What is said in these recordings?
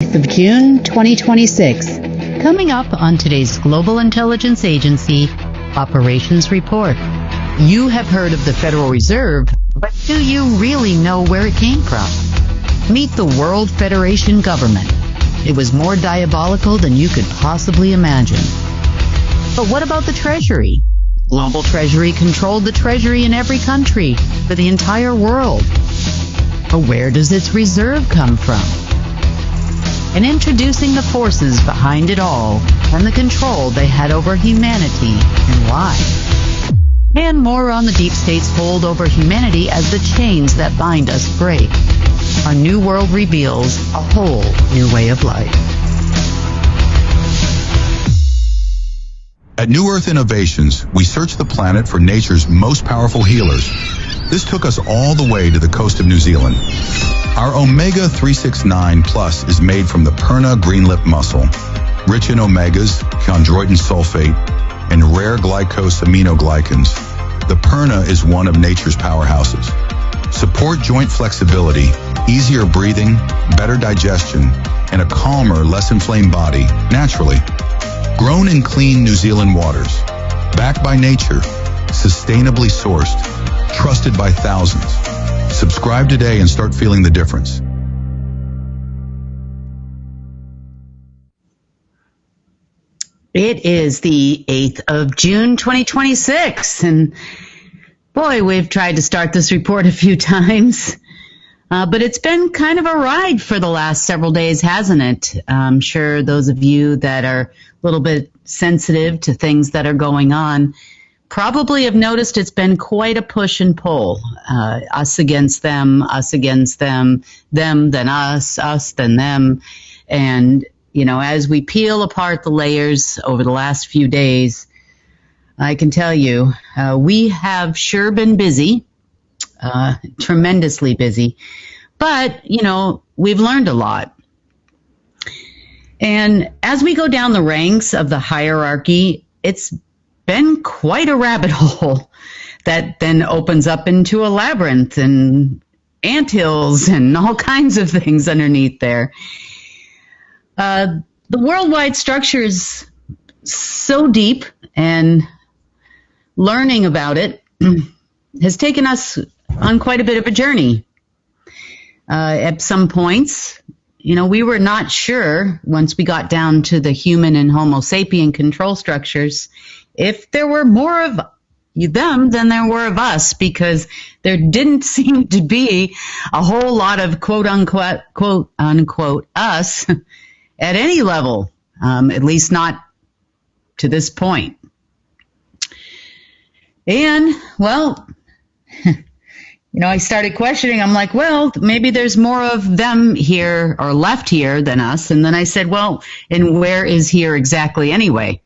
8th of June, 2026. Coming up on today's Global Intelligence Agency Operations Report. You have heard of the Federal Reserve, but do you really know where it came from? Meet the World Federation Government. It was more diabolical than you could possibly imagine. But what about the Treasury? Global Treasury controlled the Treasury in every country for the entire world. But where does its reserve come from? And introducing the forces behind it all and the control they had over humanity and why. And more on the deep state's hold over humanity as the chains that bind us break. Our new world reveals a whole new way of life. At New Earth Innovations, we search the planet for nature's most powerful healers. This took us all the way to the coast of New Zealand. Our Omega 369 Plus is made from the Perna green lip mussel, rich in omegas, chondroitin sulfate, and rare glycosaminoglycans. The Perna is one of nature's powerhouses. Support joint flexibility, easier breathing, better digestion, and a calmer, less inflamed body naturally. Grown in clean New Zealand waters, backed by nature, sustainably sourced, trusted by thousands. Subscribe today and start feeling the difference. It is the 8th of June, 2026, and boy, we've tried to start this report a few times, but it's been kind of a ride for the last several days, hasn't it? I'm sure those of you that are a little bit sensitive to things that are going on probably have noticed it's been quite a push and pull. Us against them, them then us then them. And, you know, as we peel apart the layers over the last few days, I can tell you, we have sure been busy, tremendously busy. But, you know, we've learned a lot. And as we go down the ranks of the hierarchy, it's been quite a rabbit hole that then opens up into a labyrinth and anthills and all kinds of things underneath there. The worldwide structure is so deep, and learning about it has taken us on quite a bit of a journey. At some points, you know, we were not sure once we got down to the human and Homo sapien control structures if there were more of them than there were of us, because there didn't seem to be a whole lot of quote unquote us at any level, at least not to this point. And, well, you know, I started questioning. I'm like, well, maybe there's more of them here or left here than us. And then I said, well, and where is here exactly anyway?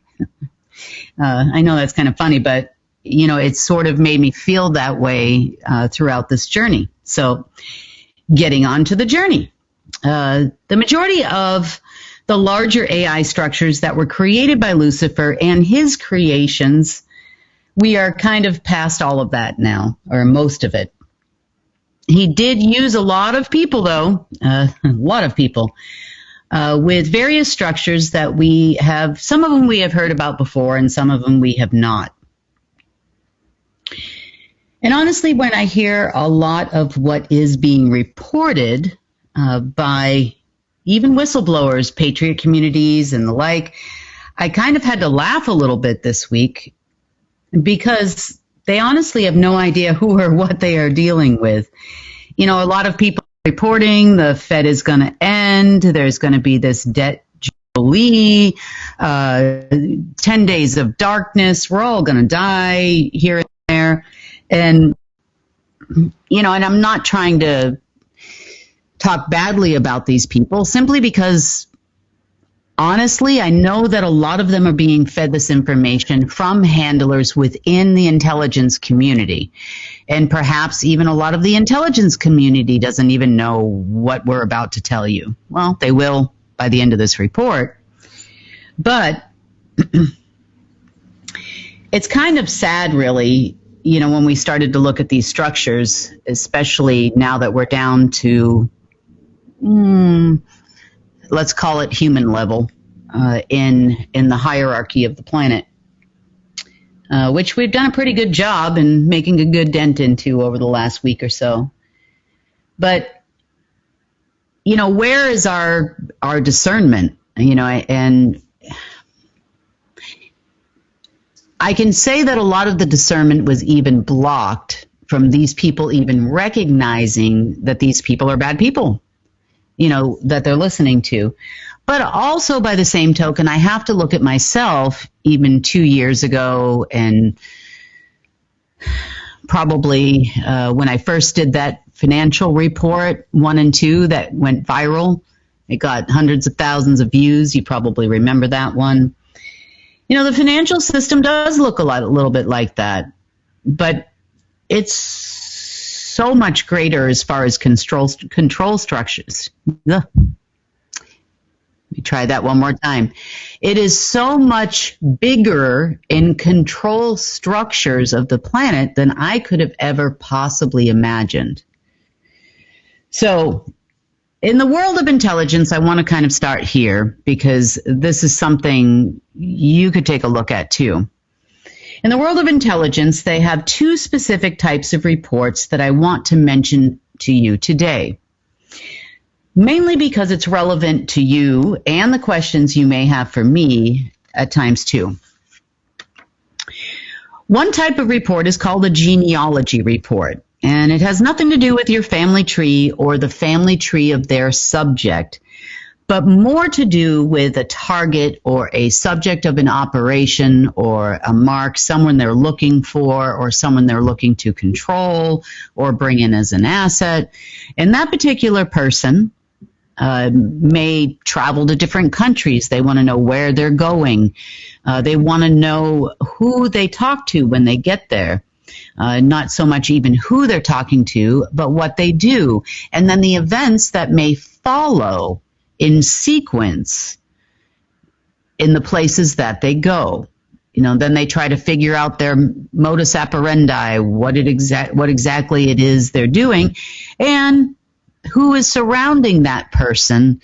I know that's kind of funny, but, you know, it sort of made me feel that way throughout this journey. So getting on to the journey. The majority of the larger AI structures that were created by Lucifer and his creations, we are kind of past all of that now, or most of it. He did use a lot of people, though, a lot of people, with various structures that we have, some of them we have heard about before, and some of them we have not. And honestly, when I hear a lot of what is being reported by even whistleblowers, patriot communities, and the like, I kind of had to laugh a little bit this week, because they honestly have no idea who or what they are dealing with. You know, a lot of people are reporting the Fed is going to end, there's going to be this debt jubilee, 10 days of darkness, we're all going to die here and there. And, you know, and I'm not trying to talk badly about these people, simply because honestly, I know that a lot of them are being fed this information from handlers within the intelligence community. And perhaps even a lot of the intelligence community doesn't even know what we're about to tell you. Well, they will by the end of this report. But it's kind of sad, really, you know, when we started to look at these structures, especially now that we're down to let's call it human level, in the hierarchy of the planet, which we've done a pretty good job in making a good dent into over the last week or so. But, where is our discernment? And I can say that a lot of the discernment was even blocked from these people even recognizing that these people are bad people, that they're listening to. But also by the same token, I have to look at myself even 2 years ago, and probably when I first did that financial report 1 and 2 that went viral. It got hundreds of thousands of views. You probably remember that one. The financial system does look a little bit like that, but it's so much greater as far as control structures. Ugh. Let me try that one more time. It is so much bigger in control structures of the planet than I could have ever possibly imagined. So, in the world of intelligence, I want to kind of start here because this is something you could take a look at too. In the world of intelligence, they have 2 specific types of reports that I want to mention to you today, mainly because it's relevant to you and the questions you may have for me at times too. One type of report is called a genealogy report, and it has nothing to do with your family tree or the family tree of their subject, but more to do with a target or a subject of an operation or a mark, someone they're looking for or someone they're looking to control or bring in as an asset. And that particular person may travel to different countries. They want to know where they're going. They want to know who they talk to when they get there. Not so much even who they're talking to, but what they do. And then the events that may follow in sequence in the places that they go. Then they try to figure out their modus operandi, what exactly it is they're doing, and who is surrounding that person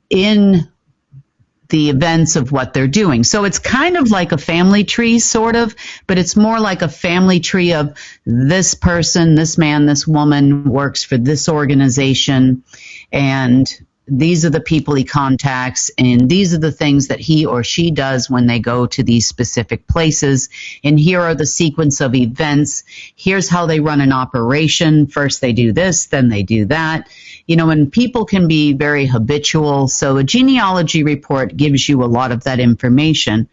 in the events of what they're doing. So it's kind of like a family tree, sort of, but it's more like a family tree of this person, this man, this woman works for this organization, and these are the people he contacts, and these are the things that he or she does when they go to these specific places, and here are the sequence of events. Here's how they run an operation. First they do this, then they do that. And people can be very habitual, so a genealogy report gives you a lot of that information.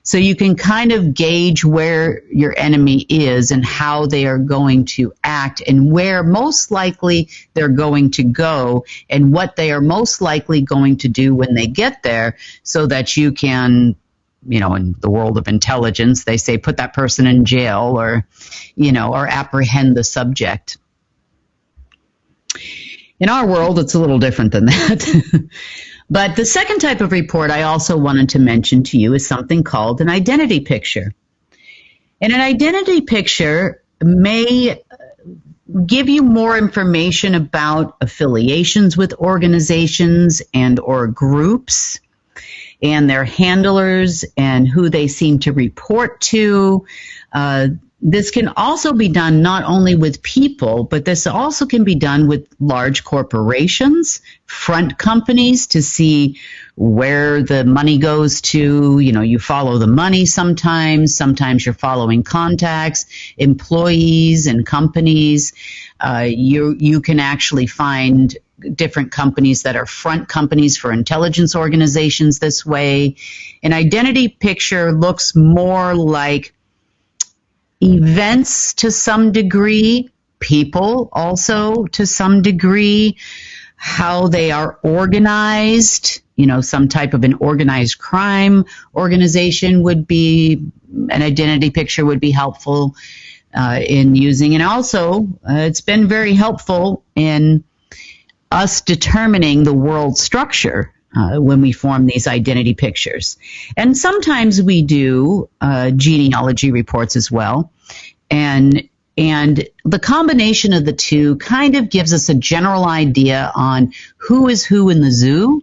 So you can kind of gauge where your enemy is and how they are going to act and where most likely they're going to go and what they are most likely going to do when they get there, so that you can, in the world of intelligence, they say put that person in jail or apprehend the subject. In our world, it's a little different than that. But the second type of report I also wanted to mention to you is something called an identity picture. And an identity picture may give you more information about affiliations with organizations and or groups and their handlers and who they seem to report to. This can also be done not only with people, but this also can be done with large corporations, front companies, to see where the money goes to. You follow the money sometimes you're following contacts, employees and companies. You can actually find different companies that are front companies for intelligence organizations this way. An identity picture looks more like events to some degree, people also to some degree, how they are organized. Some type of an organized crime organization would be, an identity picture would be helpful in using. And also, it's been very helpful in us determining the world structure when we form these identity pictures. And sometimes we do genealogy reports as well. And the combination of the two kind of gives us a general idea on who is who in the zoo,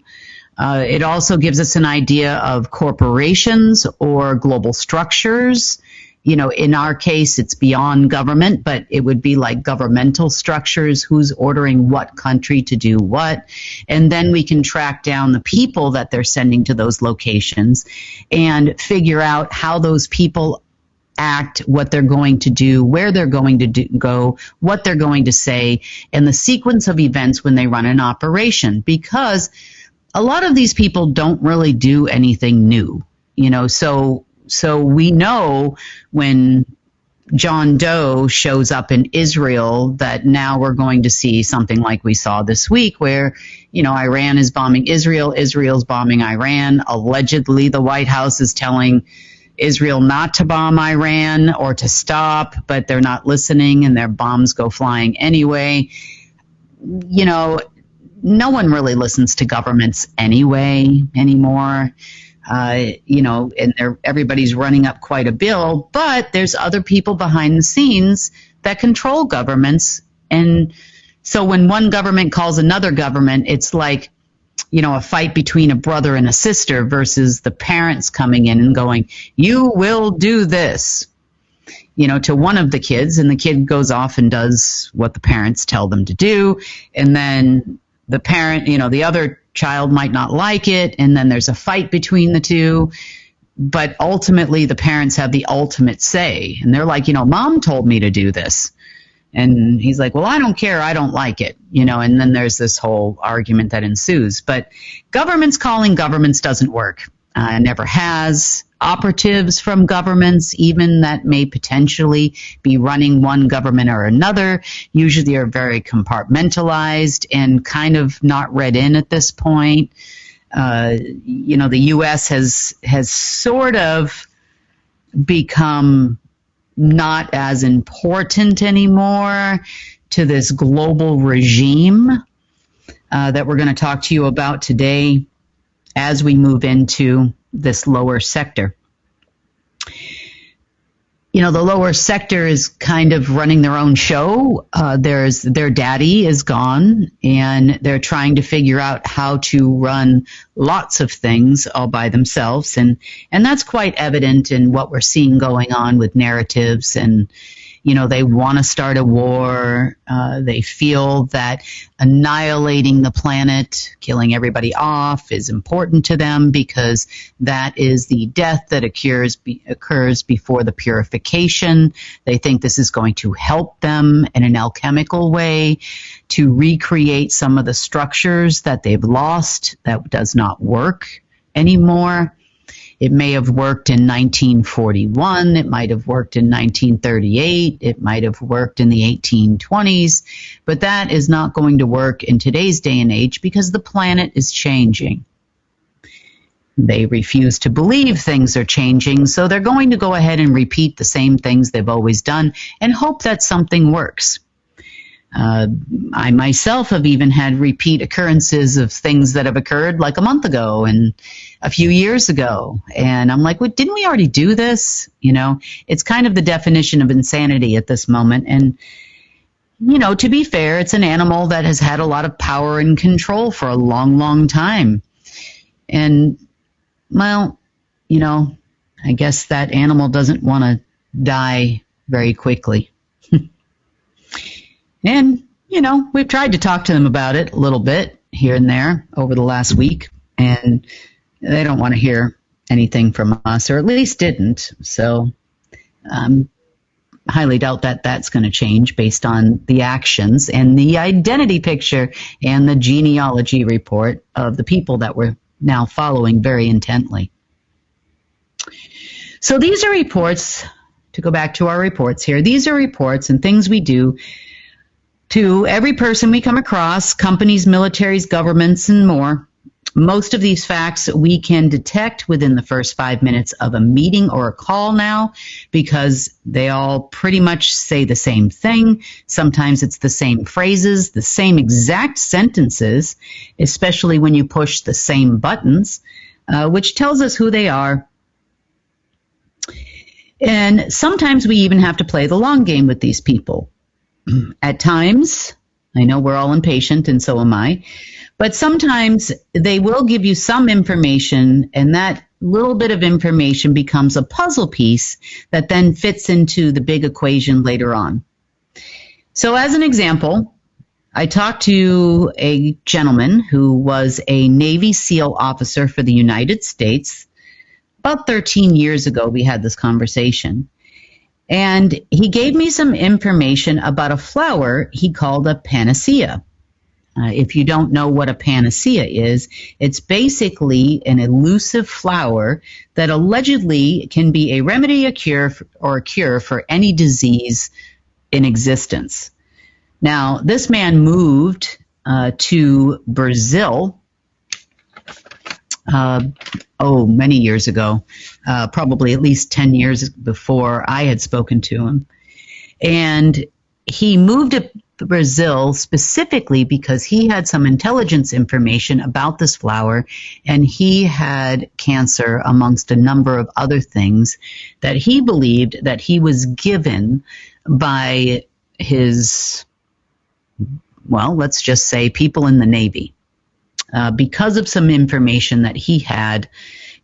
It also gives us an idea of corporations or global structures. You know, in our case, it's beyond government, but it would be like governmental structures, who's ordering what country to do what. And then we can track down the people that they're sending to those locations and figure out how those people act, what they're going to do, where they're going to go, what they're going to say, and the sequence of events when they run an operation. Because a lot of these people don't really do anything new, you know, so we know when John Doe shows up in Israel that now we're going to see something like we saw this week where, you know, Iran is bombing Israel, Israel's bombing Iran. Allegedly, the White House is telling Israel not to bomb Iran or to stop, but they're not listening and their bombs go flying anyway. You know, no one really listens to governments anyway anymore. You know, and everybody's running up quite a bill, but there's other people behind the scenes that control governments. And so when one government calls another government, it's like, you know, a fight between a brother and a sister versus the parents coming in and going, you will do this, you know, to one of the kids, and the kid goes off and does what the parents tell them to do. And then the parent, you know, the other child might not like it, and then there's a fight between the two. But ultimately, the parents have the ultimate say. And they're like, you know, mom told me to do this. And he's like, well, I don't care. I don't like it. You know, and then there's this whole argument that ensues. But governments calling governments doesn't work. Never has. Operatives from governments, even that may potentially be running one government or another, usually are very compartmentalized and kind of not read in at this point. You know, the U.S. has sort of become not as important anymore to this global regime that we're going to talk to you about today as we move into this lower sector. You know, the lower sector is kind of running their own show. Their daddy is gone, and they're trying to figure out how to run lots of things all by themselves. And that's quite evident in what we're seeing going on with narratives. And, you know, they want to start a war. They feel that annihilating the planet, killing everybody off is important to them because that is the death that occurs before the purification. They think this is going to help them in an alchemical way to recreate some of the structures that they've lost. That does not work anymore. It may have worked in 1941. It might have worked in 1938. It might have worked in the 1820s. But that is not going to work in today's day and age because the planet is changing. They refuse to believe things are changing, so they're going to go ahead and repeat the same things they've always done and hope that something works. I myself have even had repeat occurrences of things that have occurred like a month ago and a few years ago. And I'm like, well, didn't we already do this? You know, it's kind of the definition of insanity at this moment. And, you know, to be fair, it's an animal that has had a lot of power and control for a long, long time. And, well, you know, I guess that animal doesn't want to die very quickly. And, you know, we've tried to talk to them about it a little bit here and there over the last week, and they don't want to hear anything from us, or at least didn't. So highly doubt that that's going to change based on the actions and the identity picture and the genealogy report of the people that we're now following very intently. So these are reports, to go back to our reports here, these are reports and things we do to every person we come across, companies, militaries, governments, and more. Most of these facts we can detect within the first 5 minutes of a meeting or a call now because they all pretty much say the same thing. Sometimes it's the same phrases, the same exact sentences, especially when you push the same buttons, which tells us who they are. And sometimes we even have to play the long game with these people. At times, I know we're all impatient, and so am I. But sometimes they will give you some information, and that little bit of information becomes a puzzle piece that then fits into the big equation later on. So as an example, I talked to a gentleman who was a Navy SEAL officer for the United States. About 13 years ago, we had this conversation. And he gave me some information about a flower he called a panacea. If you don't know what a panacea is, it's basically an elusive flower that allegedly can be a remedy, a cure for any disease in existence. Now, this man moved to Brazil many years ago, probably at least 10 years before I had spoken to him. And he moved to Brazil specifically because he had some intelligence information about this flower, and he had cancer amongst a number of other things that he believed that he was given by his, well, let's just say people in the Navy. Because of some information that he had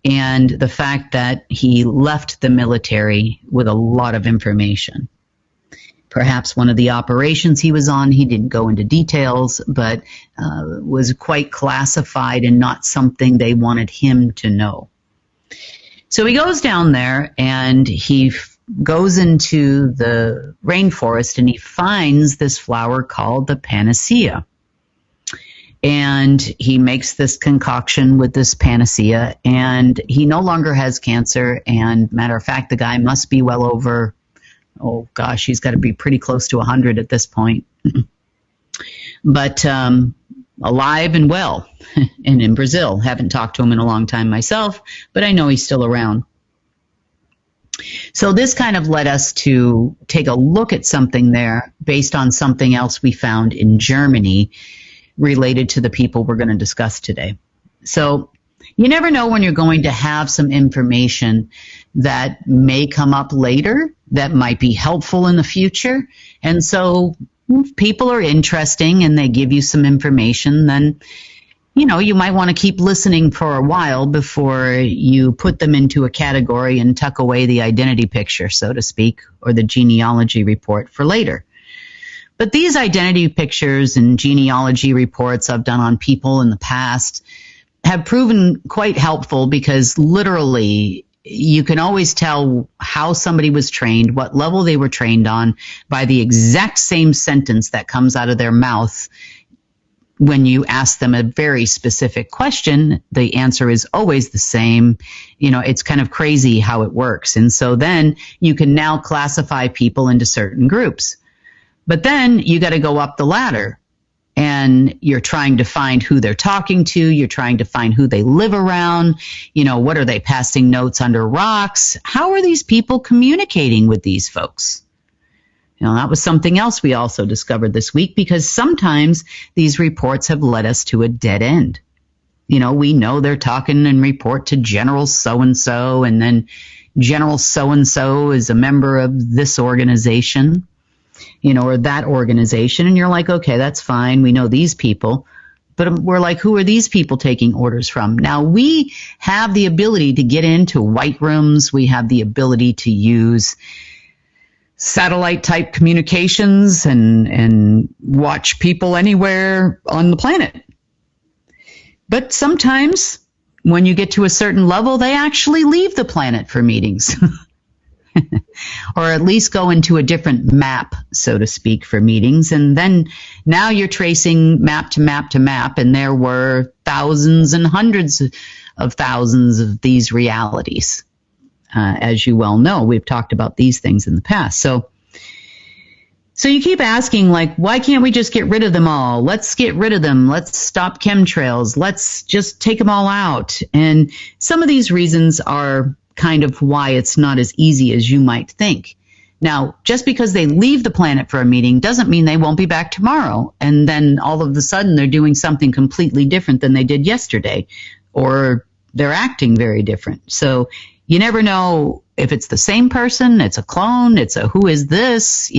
and the fact that he left the military with a lot of information. Perhaps one of the operations he was on, he didn't go into details, but was quite classified and not something they wanted him to know. So he goes down there and he goes into the rainforest and he finds this flower called the panacea. And he makes this concoction with this panacea, and he no longer has cancer. And matter of fact, the guy must be well over, oh gosh, he's got to be pretty close to 100 at this point. But alive and well, and in Brazil. Haven't talked to him in a long time myself, but I know he's still around. So this kind of led us to take a look at something there based on something else we found in Germany related to the people we're going to discuss today. So you never know when you're going to have some information that may come up later that might be helpful in the future. And so if people are interesting and they give you some information, then, you know, you might want to keep listening for a while before you put them into a category and tuck away the identity picture, so to speak, or the genealogy report for later. But these identity pictures and genealogy reports I've done on people in the past have proven quite helpful because literally you can always tell how somebody was trained, what level they were trained on, by the exact same sentence that comes out of their mouth. When you ask them a very specific question, the answer is always the same. You know, it's kind of crazy how it works. And so then you can now classify people into certain groups. But then you got to go up the ladder and you're trying to find who they're talking to. You're trying to find who they live around. You know, what are they passing notes under rocks? How are these people communicating with these folks? You know, that was something else we also discovered this week because sometimes these reports have led us to a dead end. You know, we know they're talking and report to General so-and-so, and then General so-and-so is a member of this organization, you know, or that organization. And you're like, okay, that's fine. We know these people. But we're like, who are these people taking orders from? Now, we have the ability to get into white rooms. We have the ability to use satellite type communications and watch people anywhere on the planet. But sometimes when you get to a certain level, they actually leave the planet for meetings. Or at least go into a different map, so to speak, for meetings. And then now you're tracing map to map to map, and there were thousands and hundreds of thousands of these realities. As you well know, we've talked about these things in the past. So you keep asking, like, why can't we just get rid of them all? Let's get rid of them. Let's stop chemtrails. Let's just take them all out. And some of these reasons are kind of why it's not as easy as you might think. Now, just because they leave the planet for a meeting doesn't mean they won't be back tomorrow. And then all of a sudden they're doing something completely different than they did yesterday, or they're acting very different. So you never know if it's the same person, it's a clone, it's a who is this,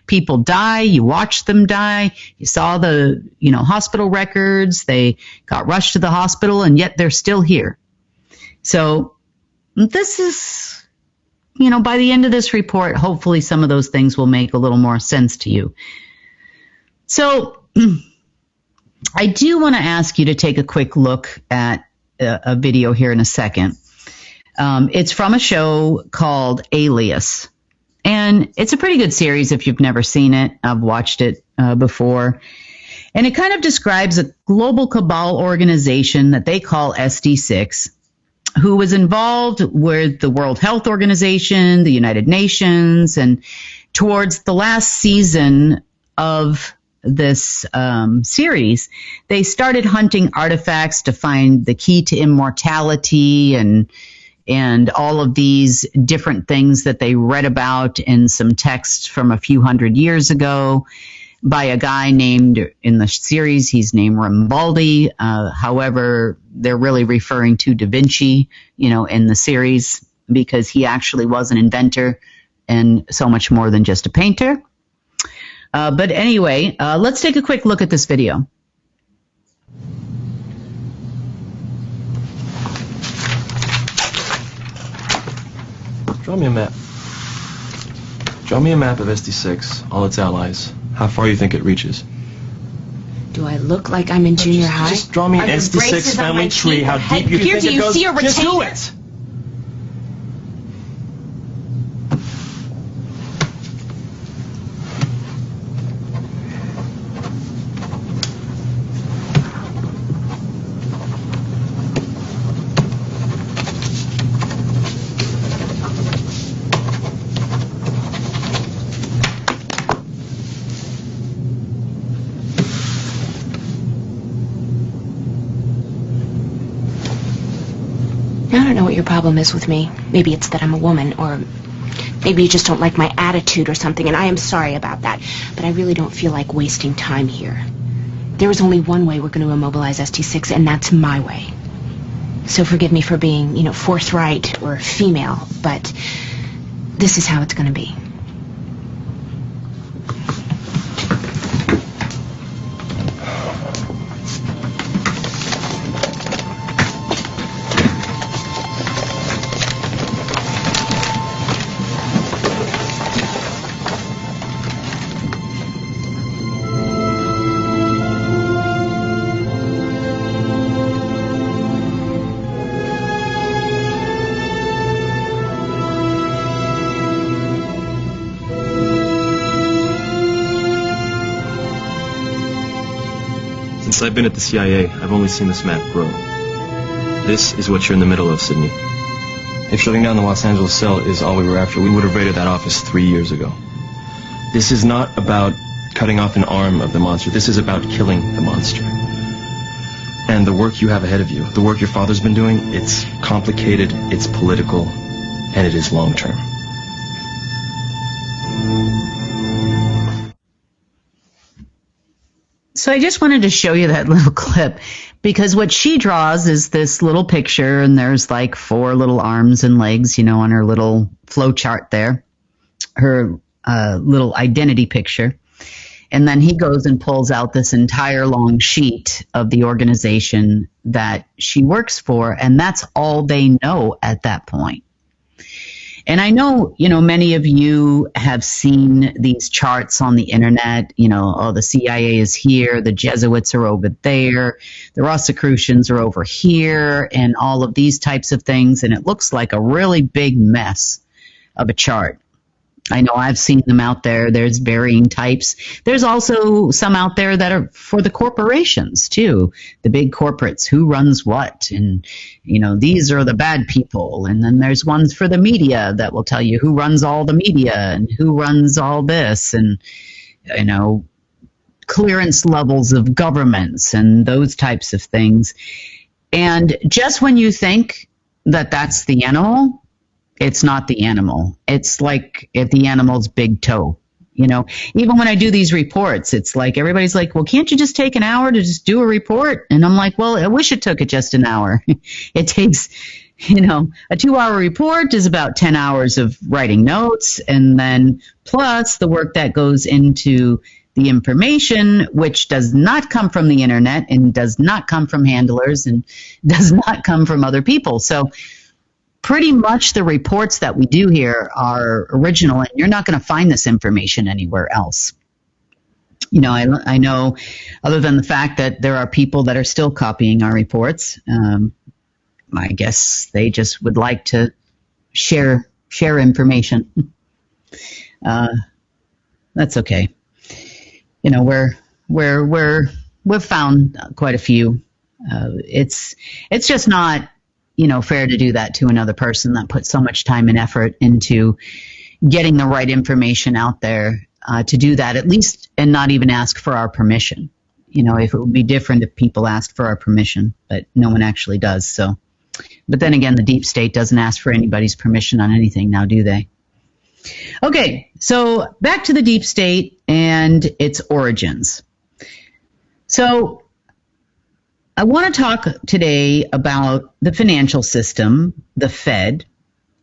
people die, you watch them die, you saw the, hospital records, they got rushed to the hospital and yet they're still here. So this is, by the end of this report, hopefully some of those things will make a little more sense to you. So I do want to ask you to take a quick look at a video here in a second. It's from a show called Alias, and it's a pretty good series if you've never seen it. I've watched it before, and it kind of describes a global cabal organization that they call SD6, who was involved with the World Health Organization, the United Nations, and towards the last season of this series, they started hunting artifacts to find the key to immortality and all of these different things that they read about in some texts from a few hundred years ago by a guy named, in the series, he's named Rambaldi. However, they're really referring to Da Vinci, in the series, because he actually was an inventor and so much more than just a painter. But anyway, let's take a quick look at this video. Draw me a map. Draw me a map of SD6, all its allies. How far you think it reaches. Do I look like I'm in junior high? Just draw me an SD6 family tree, how deep you think it goes. Just do it! I don't know what your problem is with me. Maybe it's that I'm a woman, or maybe you just don't like my attitude or something, and I am sorry about that. But I really don't feel like wasting time here. There is only one way we're going to immobilize ST6, and that's my way. So forgive me for being, forthright or female, but this is how it's going to be. Since I've been at the CIA, I've only seen this map grow. This is what you're in the middle of, Sydney. If shutting down the Los Angeles cell is all we were after, we would have raided that office 3 years ago. This is not about cutting off an arm of the monster. This is about killing the monster. And the work you have ahead of you, the work your father's been doing, it's complicated, it's political, and it is long-term. So I just wanted to show you that little clip, because what she draws is this little picture, and there's like 4 little arms and legs, on her little flow chart there, her little identity picture. And then he goes and pulls out this entire long sheet of the organization that she works for, and that's all they know at that point. And I know, many of you have seen these charts on the internet, the CIA is here, the Jesuits are over there, the Rosicrucians are over here, and all of these types of things. And it looks like a really big mess of a chart. I know I've seen them out there. There's varying types. There's also some out there that are for the corporations too, the big corporates, who runs what, and these are the bad people. And then there's ones for the media that will tell you who runs all the media and who runs all this, and clearance levels of governments and those types of things. And just when you think that that's the animal, it's not the animal. It's like at the animal's big toe. Even when I do these reports, it's like everybody's like, well, can't you just take an hour to just do a report? And I'm like, well, I wish it took it just an hour. It takes a 2-hour report is about 10 hours of writing notes, and then plus the work that goes into the information, which does not come from the internet and does not come from handlers and does not come from other people. So pretty much the reports that we do here are original, and you're not going to find this information anywhere else. I know, other than the fact that there are people that are still copying our reports, I guess they just would like to share information. That's okay. We've found quite a few. It's just not, fair to do that to another person that put so much time and effort into getting the right information out there, to do that at least and not even ask for our permission. If it would be different if people asked for our permission, but no one actually does. So, but then again, the deep state doesn't ask for anybody's permission on anything now, do they? Okay, so back to the deep state and its origins. So I want to talk today about the financial system, the Fed,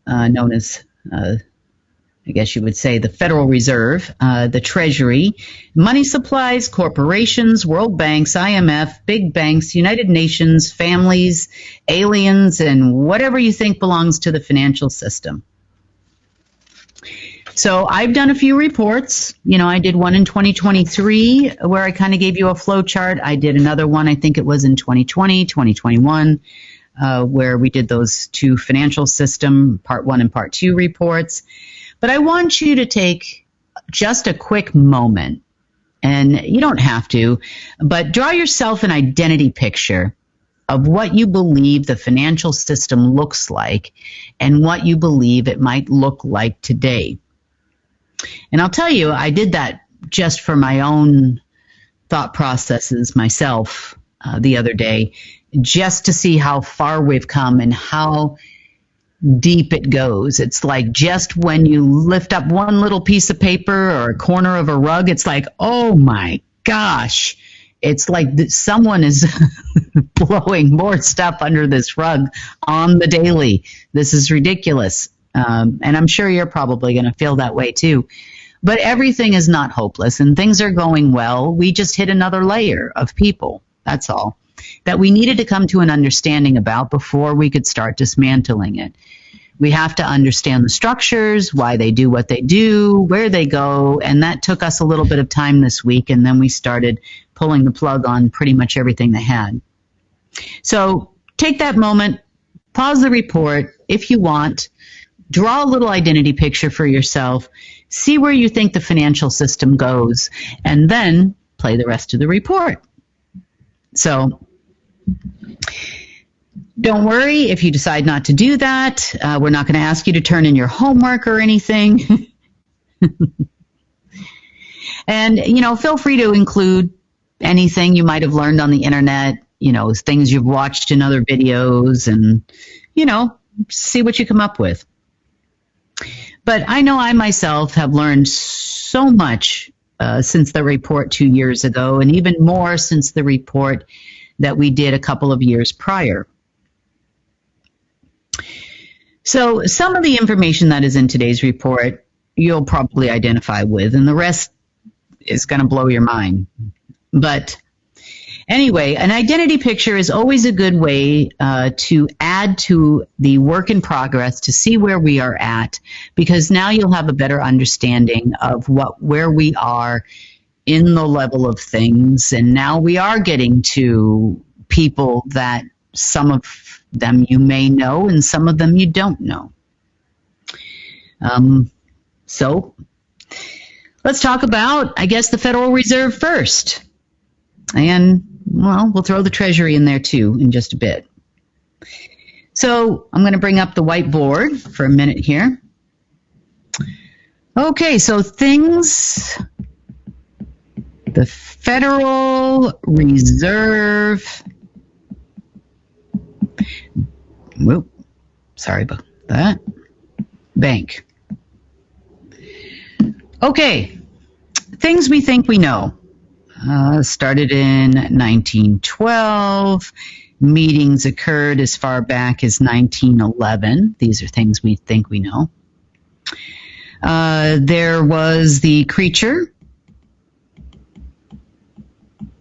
known as, I guess you would say, the Federal Reserve, the Treasury, money supplies, corporations, world banks, IMF, big banks, United Nations, families, aliens, and whatever you think belongs to the financial system. So I've done a few reports. I did one in 2023 where I kind of gave you a flow chart. I did another one, I think it was in 2020, 2021, where we did those two financial system, part 1 and part 2 reports. But I want you to take just a quick moment, and you don't have to, but draw yourself an identity picture of what you believe the financial system looks like and what you believe it might look like today. And I'll tell you, I did that just for my own thought processes myself the other day, just to see how far we've come and how deep it goes. It's like just when you lift up one little piece of paper or a corner of a rug, it's like, oh my gosh, it's like someone is blowing more stuff under this rug on the daily. This is ridiculous. And I'm sure you're probably going to feel that way too. But everything is not hopeless and things are going well. We just hit another layer of people. That's all that we needed to come to an understanding about before we could start dismantling it. We have to understand the structures, why they do what they do, where they go. And that took us a little bit of time this week. And then we started pulling the plug on pretty much everything they had. So take that moment, pause the report if you want. Draw a little identity picture for yourself, see where you think the financial system goes, and then play the rest of the report. So don't worry if you decide not to do that. We're not going to ask you to turn in your homework or anything. And, feel free to include anything you might have learned on the internet, things you've watched in other videos, and, see what you come up with. But I know I myself have learned so much since the report 2 years ago, and even more since the report that we did a couple of years prior. So some of the information that is in today's report, you'll probably identify with, and the rest is going to blow your mind. But anyway, an identity picture is always a good way to add to the work in progress to see where we are at, because now you'll have a better understanding of where we are in the level of things. And now we are getting to people that some of them you may know and some of them you don't know. So let's talk about, I guess, the Federal Reserve first. And, well, we'll throw the Treasury in there, too, in just a bit. So I'm going to bring up the whiteboard for a minute here. Okay, so the Federal Reserve, sorry about that, Bank. Okay, things we think we know. Started in 1912, meetings occurred as far back as 1911. These are things we think we know. There was the creature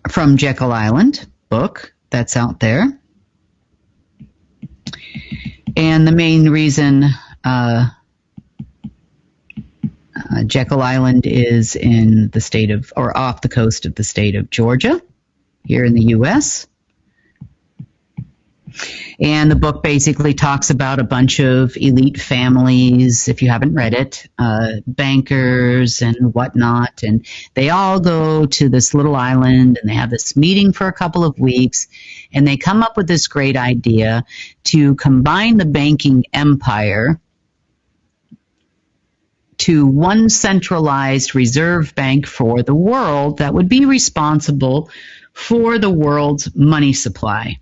from Jekyll Island book that's out there. And the main reason Jekyll Island is in the state of, or off the coast of the state of Georgia, here in the U.S. And the book basically talks about a bunch of elite families, if you haven't read it, bankers and whatnot. And they all go to this little island and they have this meeting for a couple of weeks. And they come up with this great idea to combine the banking empire to one centralized reserve bank for the world that would be responsible for the world's money supply.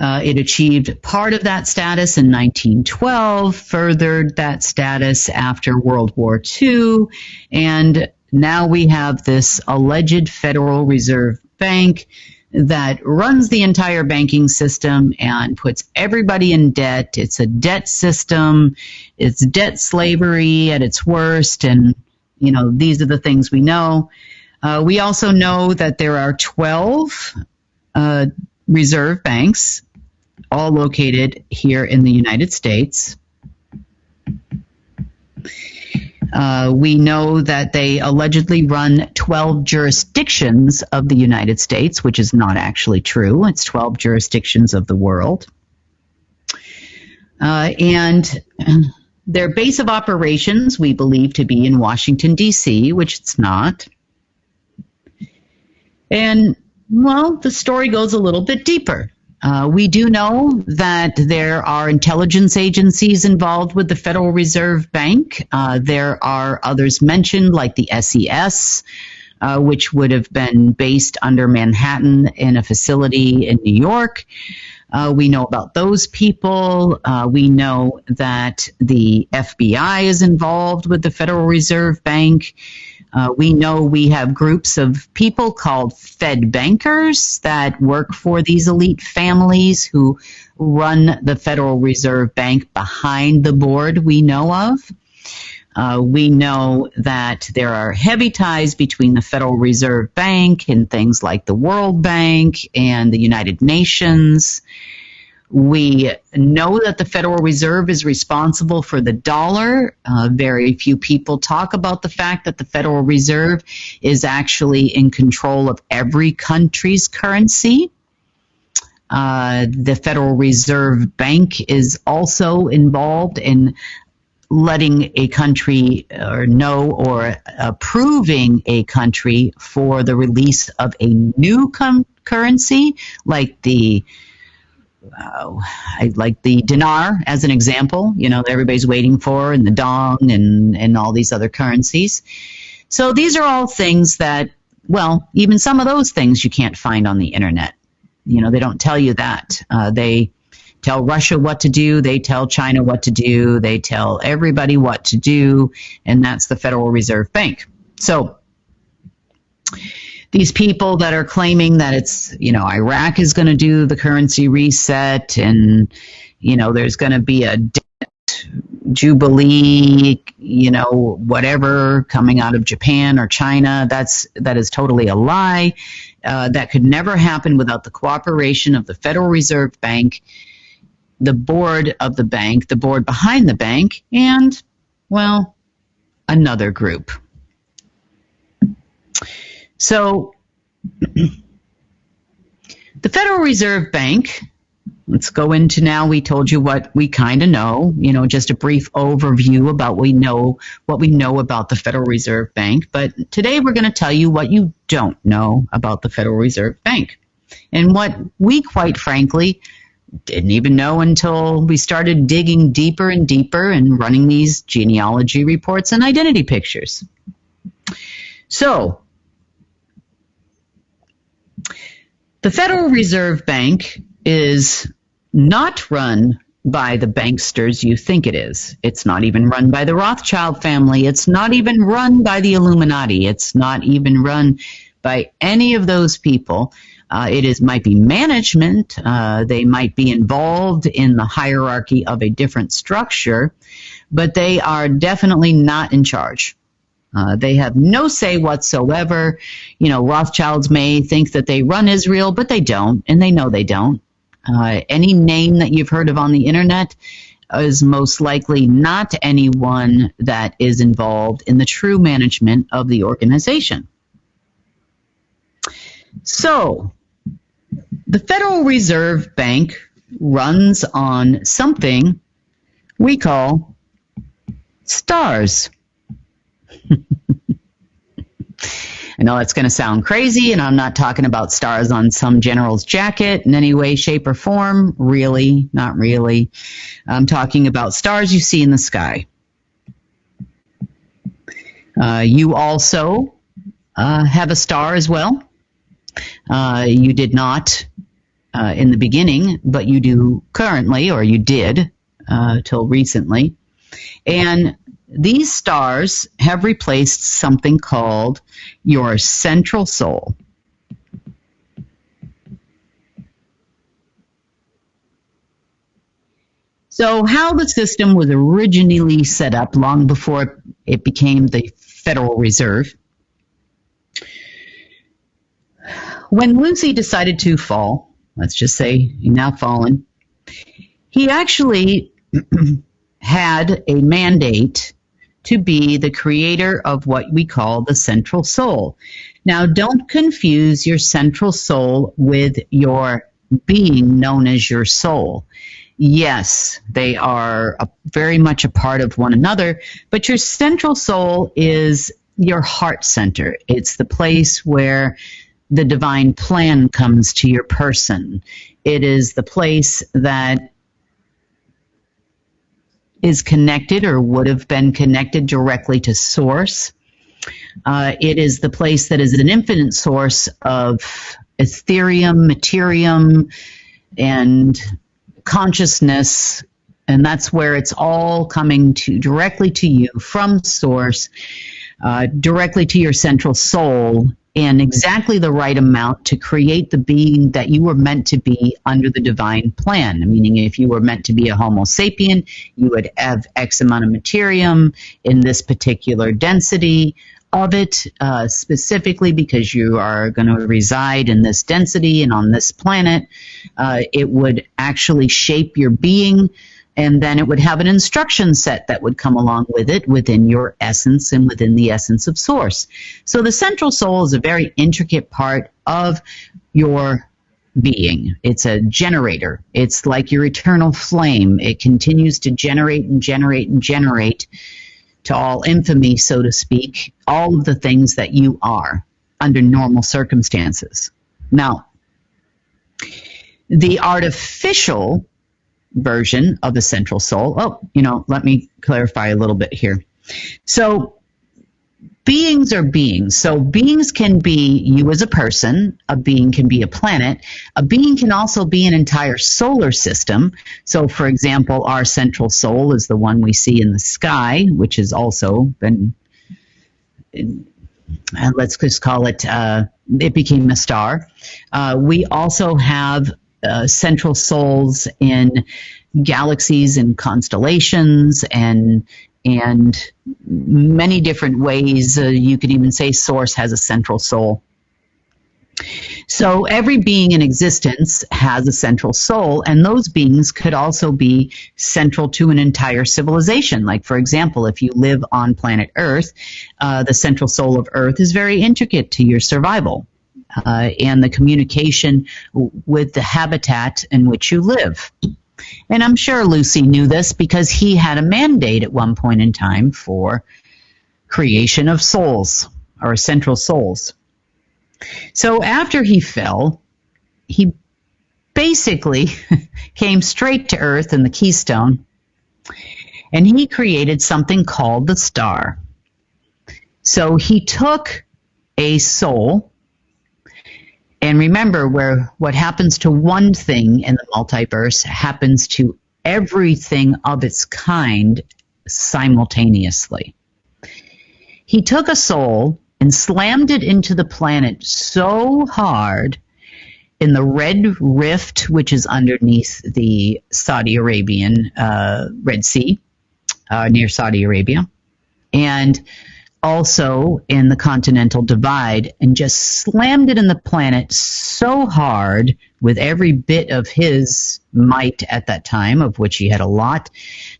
It achieved part of that status in 1912, furthered that status after World War II, and now we have this alleged Federal Reserve Bank that runs the entire banking system and puts everybody in debt. It's a debt system. It's debt slavery at its worst, and these are the things we know. We also know that there are 12 reserve banks, all located here in the United States. We know that they allegedly run 12 jurisdictions of the United States, which is not actually true. It's 12 jurisdictions of the world. And their base of operations we believe to be in Washington, D.C., which it's not. And, well, the story goes a little bit deeper. We do know that there are intelligence agencies involved with the Federal Reserve Bank. There are others mentioned, like the SES, which would have been based under Manhattan in a facility in New York. We know about those people. We know that the FBI is involved with the Federal Reserve Bank. We know we have groups of people called Fed bankers that work for these elite families who run the Federal Reserve Bank behind the board we know of. We know that there are heavy ties between the Federal Reserve Bank and things like the World Bank and the United Nations. We know that the Federal Reserve is responsible for the dollar. Very few people talk about the fact that the Federal Reserve is actually in control of every country's currency. The Federal Reserve Bank is also involved in letting a country or approving a country for the release of a new currency, like the dinar as an example, that everybody's waiting for, and the dong and all these other currencies. So these are all things that, well, even some of those things you can't find on the internet. They don't tell you that. They tell Russia what to do. They tell China what to do. They tell everybody what to do, and that's the Federal Reserve Bank. So these people that are claiming that it's, Iraq is going to do the currency reset and, there's going to be a debt jubilee, whatever coming out of Japan or China, that is totally a lie. That could never happen without the cooperation of the Federal Reserve Bank, the board of the bank, the board behind the bank, and, well, another group. So, the Federal Reserve Bank, let's go into now, we told you what we kind of know, just a brief overview about what we know about the Federal Reserve Bank. But today we're going to tell you what you don't know about the Federal Reserve Bank, and what we, quite frankly, didn't even know until we started digging deeper and deeper and running these genealogy reports and identity pictures. So, the Federal Reserve Bank is not run by the banksters you think it is. It's not even run by the Rothschild family. It's not even run by the Illuminati. It's not even run by any of those people. Might be management. They might be involved in the hierarchy of a different structure, but they are definitely not in charge. They have no say whatsoever. Rothschilds may think that they run Israel, but they don't, and they know they don't. Any name that you've heard of on the internet is most likely not anyone that is involved in the true management of the organization. So, the Federal Reserve Bank runs on something we call stars. I know that's going to sound crazy, and I'm not talking about stars on some general's jacket in any way, shape, or form. Really, not really. I'm talking about stars you see in the sky. You also have a star as well. You did not in the beginning, but you do currently, or you did till recently. And these stars have replaced something called your central soul. So how the system was originally set up long before it became the Federal Reserve. When Lucy decided to fall, let's just say he's now fallen, he actually had a mandate to be the creator of what we call the central soul. Now, don't confuse your central soul with your being known as your soul. Yes, they are very much a part of one another, but your central soul is your heart center. It's the place where the divine plan comes to your person. It is the place that is connected or would have been connected directly to source. It is the place that is an infinite source of etherium, materium, and consciousness, and that's where it's all coming to directly to you from source, directly to your central soul, in exactly the right amount to create the being that you were meant to be under the divine plan. Meaning, if you were meant to be a Homo sapien, you would have X amount of materium in this particular density of it, specifically because you are going to reside in this density and on this planet. It would actually shape your being, and then it would have an instruction set that would come along with it within your essence and within the essence of source. So the central soul is a very intricate part of your being. It's a generator. It's like your eternal flame. It continues to generate and generate and generate to all infamy, so to speak, all of the things that you are under normal circumstances. Now, the artificial version of the central soul. Let me clarify a little bit here. So beings are beings. So beings can be you as a person. A being can be a planet. A being can also be an entire solar system. So, for example, our central soul is the one we see in the sky, which has also been, let's just call it, it became a star. We also have central souls in galaxies and constellations and many different ways. You could even say source has a central soul. So every being in existence has a central soul, and those beings could also be central to an entire civilization. Like, for example, if you live on planet Earth, the central soul of Earth is very intricate to your survival. And the communication with the habitat in which you live. And I'm sure Lucy knew this because he had a mandate at one point in time for creation of souls, or central souls. So after he fell, he basically came straight to Earth in the Keystone, and he created something called the star. So he took a soul. And remember, what happens to one thing in the multiverse happens to everything of its kind simultaneously. He took a soul and slammed it into the planet so hard in the Red Rift, which is underneath the Saudi Arabian Red Sea, near Saudi Arabia, and also in the Continental Divide, and just slammed it in the planet so hard with every bit of his might at that time, of which he had a lot,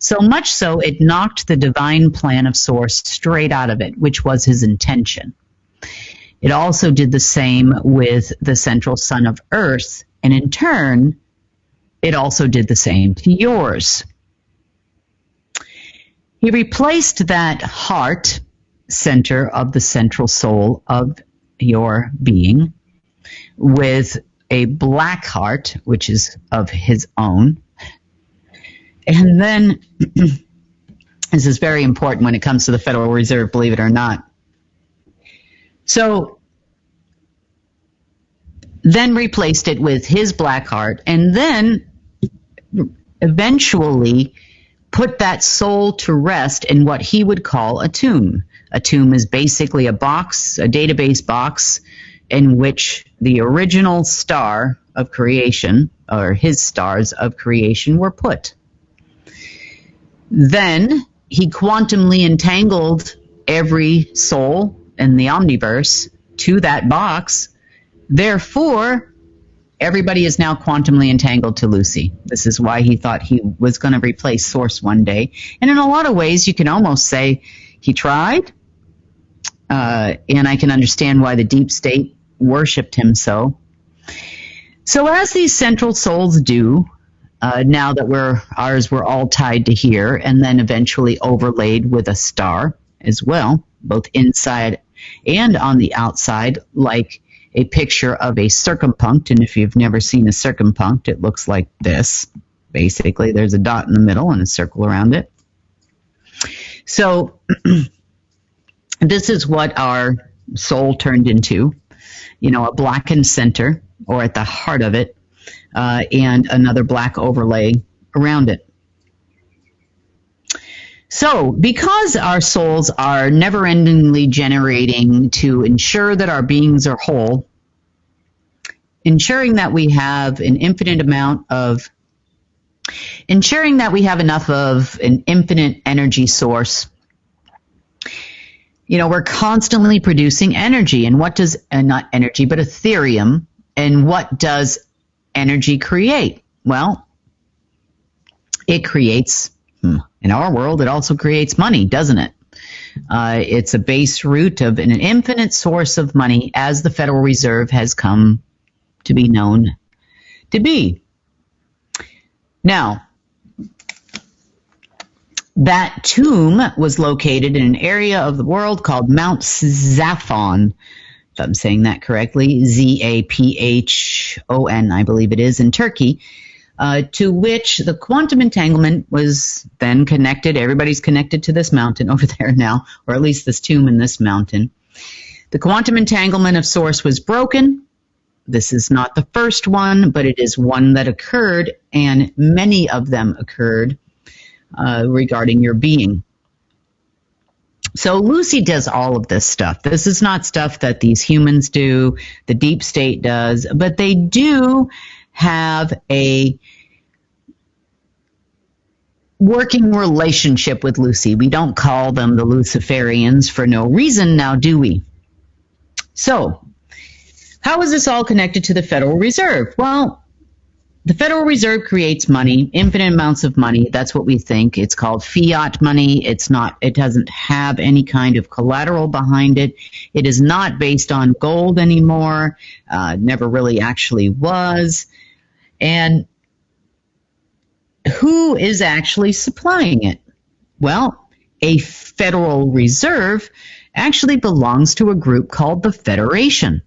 so much so it knocked the divine plan of Source straight out of it, which was his intention. It also did the same with the central sun of Earth, and in turn, it also did the same to yours. He replaced that heart center of the central soul of your being with a black heart, which is of his own. And then, this is very important when it comes to the Federal Reserve, believe it or not. So, then replaced it with his black heart, and then eventually put that soul to rest in what he would call a tomb. A tomb is basically a box, a database box, in which the original star of creation, or his stars of creation, were put. Then he quantumly entangled every soul in the omniverse to that box. Therefore, everybody is now quantumly entangled to Lucy. This is why he thought he was going to replace Source one day. And in a lot of ways, you can almost say he tried. And I can understand why the deep state worshipped him so. So as these central souls do, now that ours were all tied to here, and then eventually overlaid with a star as well, both inside and on the outside, like a picture of a circumpunct. And if you've never seen a circumpunct, it looks like this. Basically, there's a dot in the middle and a circle around it. So this is what our soul turned into, a blackened center, or at the heart of it, and another black overlay around it. So, because our souls are never-endingly generating to ensure that our beings are whole, ensuring that we have enough of an infinite energy source, we're constantly producing energy. And what does, not energy, but Ethereum, and what does energy create? Well, it creates, in our world, it also creates money, doesn't it? It's a base root of an infinite source of money, as the Federal Reserve has come to be known to be. Now, that tomb was located in an area of the world called Mount Zaphon, if I'm saying that correctly, Zaphon, I believe it is, in Turkey, to which the quantum entanglement was then connected. Everybody's connected to this mountain over there now, or at least this tomb in this mountain. The quantum entanglement of Source was broken. This is not the first one, but it is one that occurred, and many of them occurred regarding your being. So Lucy does all of this stuff. This is not stuff that these humans do, the deep state does, but they do have a working relationship with Lucy. We don't call them the Luciferians for no reason now, do we? So, how is this all connected to the Federal Reserve? Well, the Federal Reserve creates money, infinite amounts of money. That's what we think. It's called fiat money. It doesn't have any kind of collateral behind it. It is not based on gold anymore. Never really actually was. And who is actually supplying it? Well, a Federal Reserve actually belongs to a group called the Federation.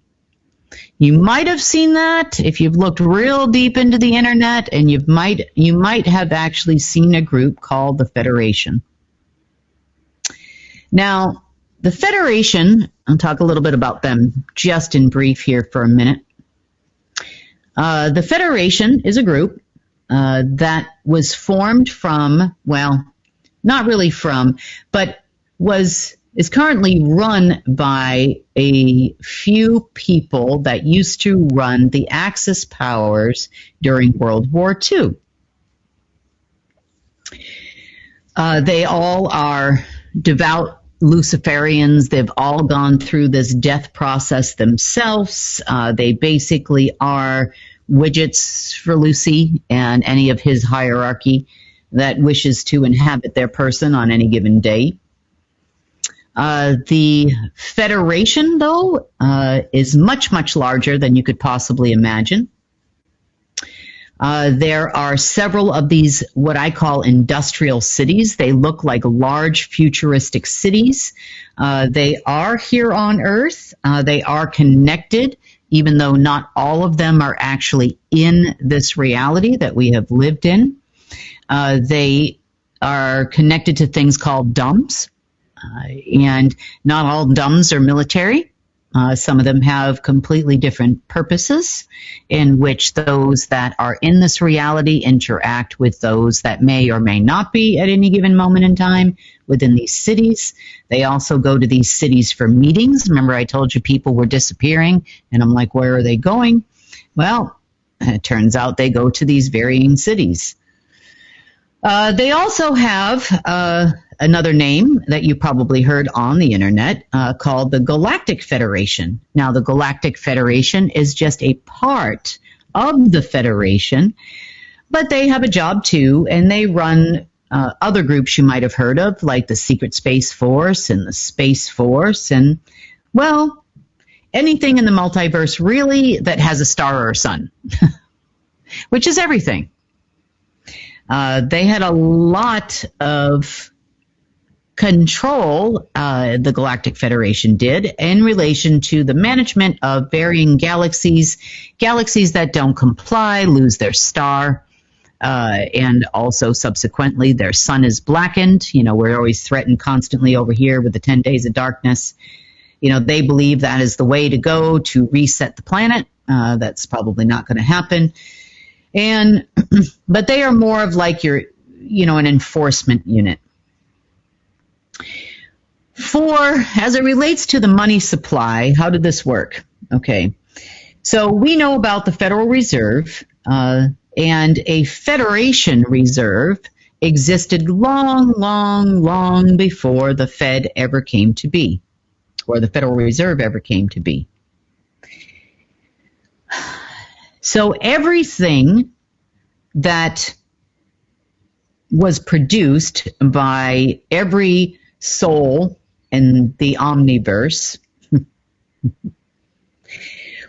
You might have seen that if you've looked real deep into the internet, and you might have actually seen a group called the Federation. Now, the Federation, I'll talk a little bit about them just in brief here for a minute. The Federation is a group that was formed from, well, not really from, but was is currently run by a few people that used to run the Axis powers during World War II. They all are devout Luciferians. They've all gone through this death process themselves. They basically are widgets for Lucy and any of his hierarchy that wishes to inhabit their person on any given day. The Federation, though, is much, much larger than you could possibly imagine. There are several of these, what I call industrial cities. They look like large futuristic cities. They are here on Earth. They are connected, even though not all of them are actually in this reality that we have lived in. They are connected to things called dumps. And not all DUMs are military. Some of them have completely different purposes in which those that are in this reality interact with those that may or may not be at any given moment in time within these cities. They also go to these cities for meetings. Remember, I told you people were disappearing, and I'm like, where are they going? Well, it turns out they go to these varying cities. They also have another name that you probably heard on the internet called the Galactic Federation. Now, the Galactic Federation is just a part of the Federation, but they have a job too, and they run other groups you might have heard of, like the Secret Space Force and the Space Force, and, well, anything in the multiverse really that has a star or a sun, which is everything. They had a lot of control, the Galactic Federation did, in relation to the management of varying galaxies, galaxies that don't comply, lose their star, and also subsequently their sun is blackened. You know, we're always threatened constantly over here with the 10 days of darkness. You know, they believe that is the way to go to reset the planet. That's probably not going to happen. And, but they are more of like your, you know, an enforcement unit. As it relates to the money supply, how did this work? Okay. So we know about the Federal Reserve, and a Federation Reserve existed long before the Fed ever came to be, or the Federal Reserve ever came to be. So everything that was produced by every soul in the omniverse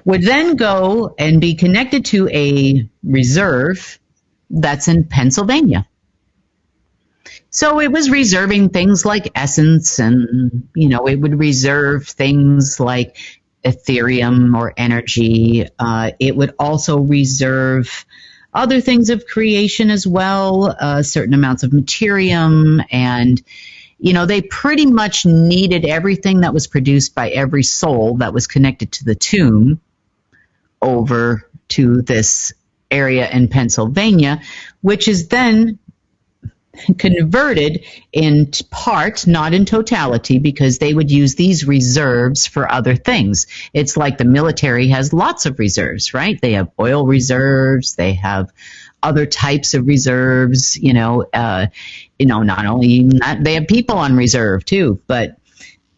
would then go and be connected to a reserve that's in Pennsylvania. So it was reserving things like essence, and, you know, it would reserve things like Ethereum or energy. It would also reserve other things of creation as well, certain amounts of materium, and, you know, they pretty much needed everything that was produced by every soul that was connected to the tomb over to this area in Pennsylvania, which is then converted in part, not in totality, because they would use these reserves for other things. It's like the military has lots of reserves, right? They have oil reserves, they have other types of reserves, not only that, they have people on reserve too, but,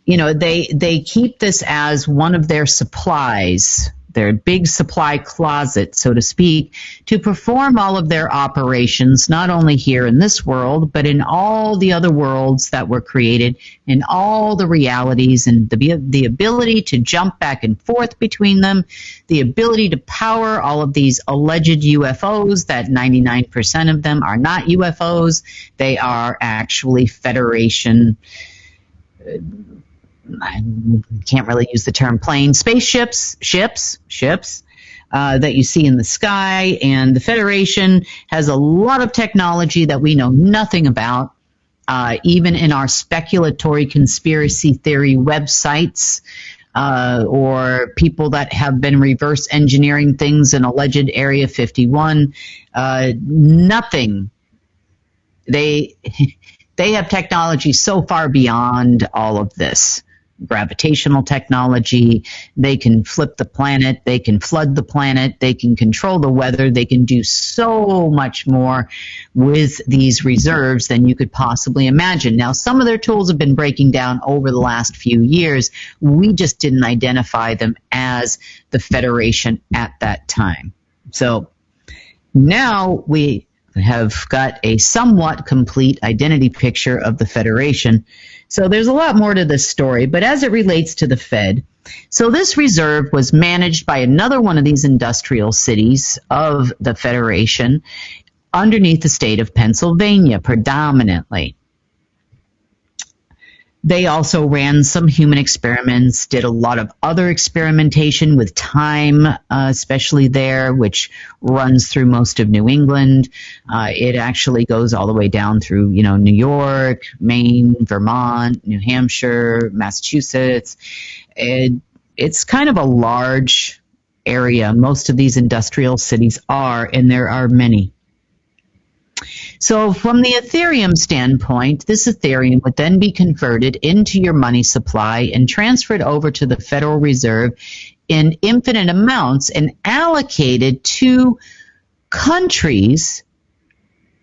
you know, they keep this as one of their supplies, their big supply closet, so to speak, to perform all of their operations, not only here in this world, but in all the other worlds that were created, in all the realities, and the ability to jump back and forth between them, the ability to power all of these alleged UFOs, that 99% of them are not UFOs. They are actually Federation, I can't really use the term plane, spaceships, ships that you see in the sky. And the Federation has a lot of technology that we know nothing about, even in our speculatory conspiracy theory websites, or people that have been reverse engineering things in alleged Area 51. Nothing. they have technology so far beyond all of this. Gravitational technology, they can flip the planet, they can flood the planet, they can control the weather, they can do so much more with these reserves than you could possibly imagine. Now, some of their tools have been breaking down over the last few years. We just didn't identify them as the Federation at that time. So now we have got a somewhat complete identity picture of the Federation. So there's a lot more to this story, but as it relates to the Fed, so this reserve was managed by another one of these industrial cities of the Federation underneath the state of Pennsylvania predominantly. They also ran some human experiments, did a lot of other experimentation with time, especially there, which runs through most of New England. It actually goes all the way down through, New York, Maine, Vermont, New Hampshire, Massachusetts. It's kind of a large area. Most of these industrial cities are, and there are many. So from the Ethereum standpoint, this Ethereum would then be converted into your money supply and transferred over to the Federal Reserve in infinite amounts and allocated to countries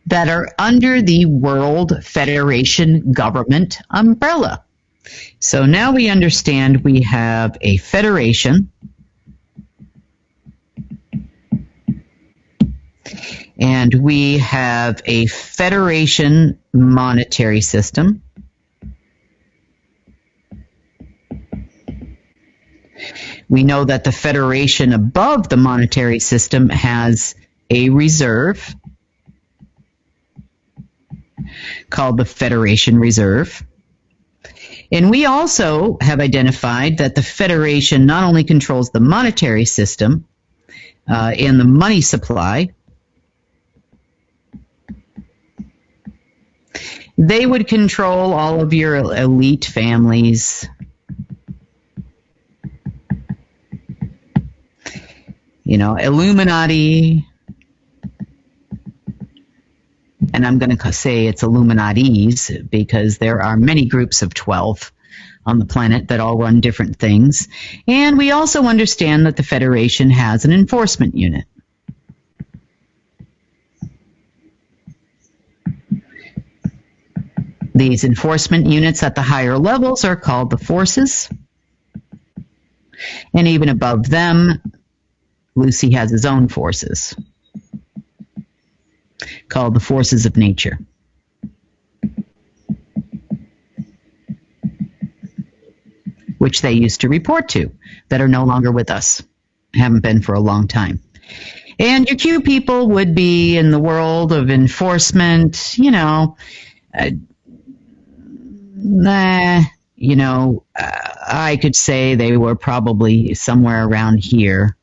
that are under the World Federation government umbrella. So now we understand we have a federation, and we have a federation monetary system. We know that the federation above the monetary system has a reserve called the Federation Reserve. And we also have identified that the Federation not only controls the monetary system and the money supply, they would control all of your elite families, Illuminati, and I'm going to say it's Illuminatis because there are many groups of 12 on the planet that all run different things. And we also understand that the Federation has an enforcement unit. These enforcement units at the higher levels are called the forces. And even above them, Lucy has his own forces, called the forces of nature. Which they used to report to, that are no longer with us, haven't been for a long time. And your Q people would be in the world of enforcement, I could say they were probably somewhere around here,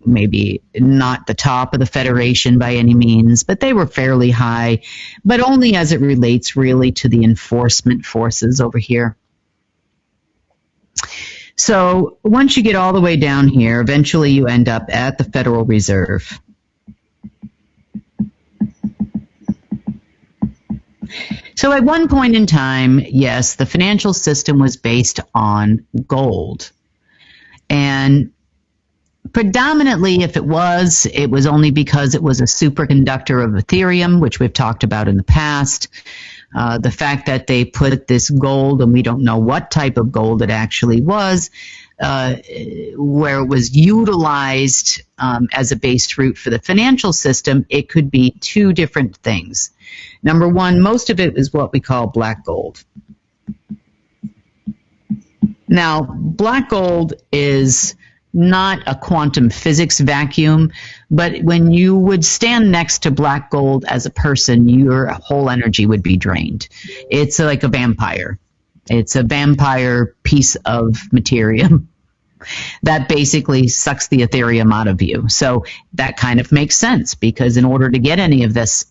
maybe not the top of the Federation by any means, but they were fairly high, but only as it relates really to the enforcement forces over here. So once you get all the way down here, eventually you end up at the Federal Reserve. So at one point in time, yes, the financial system was based on gold. And predominantly, if it was only because it was a superconductor of Ethereum, which we've talked about in the past. The fact that they put this gold, and we don't know what type of gold it actually was, where it was utilized as a base route for the financial system, it could be two different things. Number one, most of it is what we call black gold. Now, black gold is not a quantum physics vacuum, but when you would stand next to black gold as a person, your whole energy would be drained. It's like a vampire. It's a vampire piece of material that basically sucks the Ethereum out of you. So that kind of makes sense, because in order to get any of this,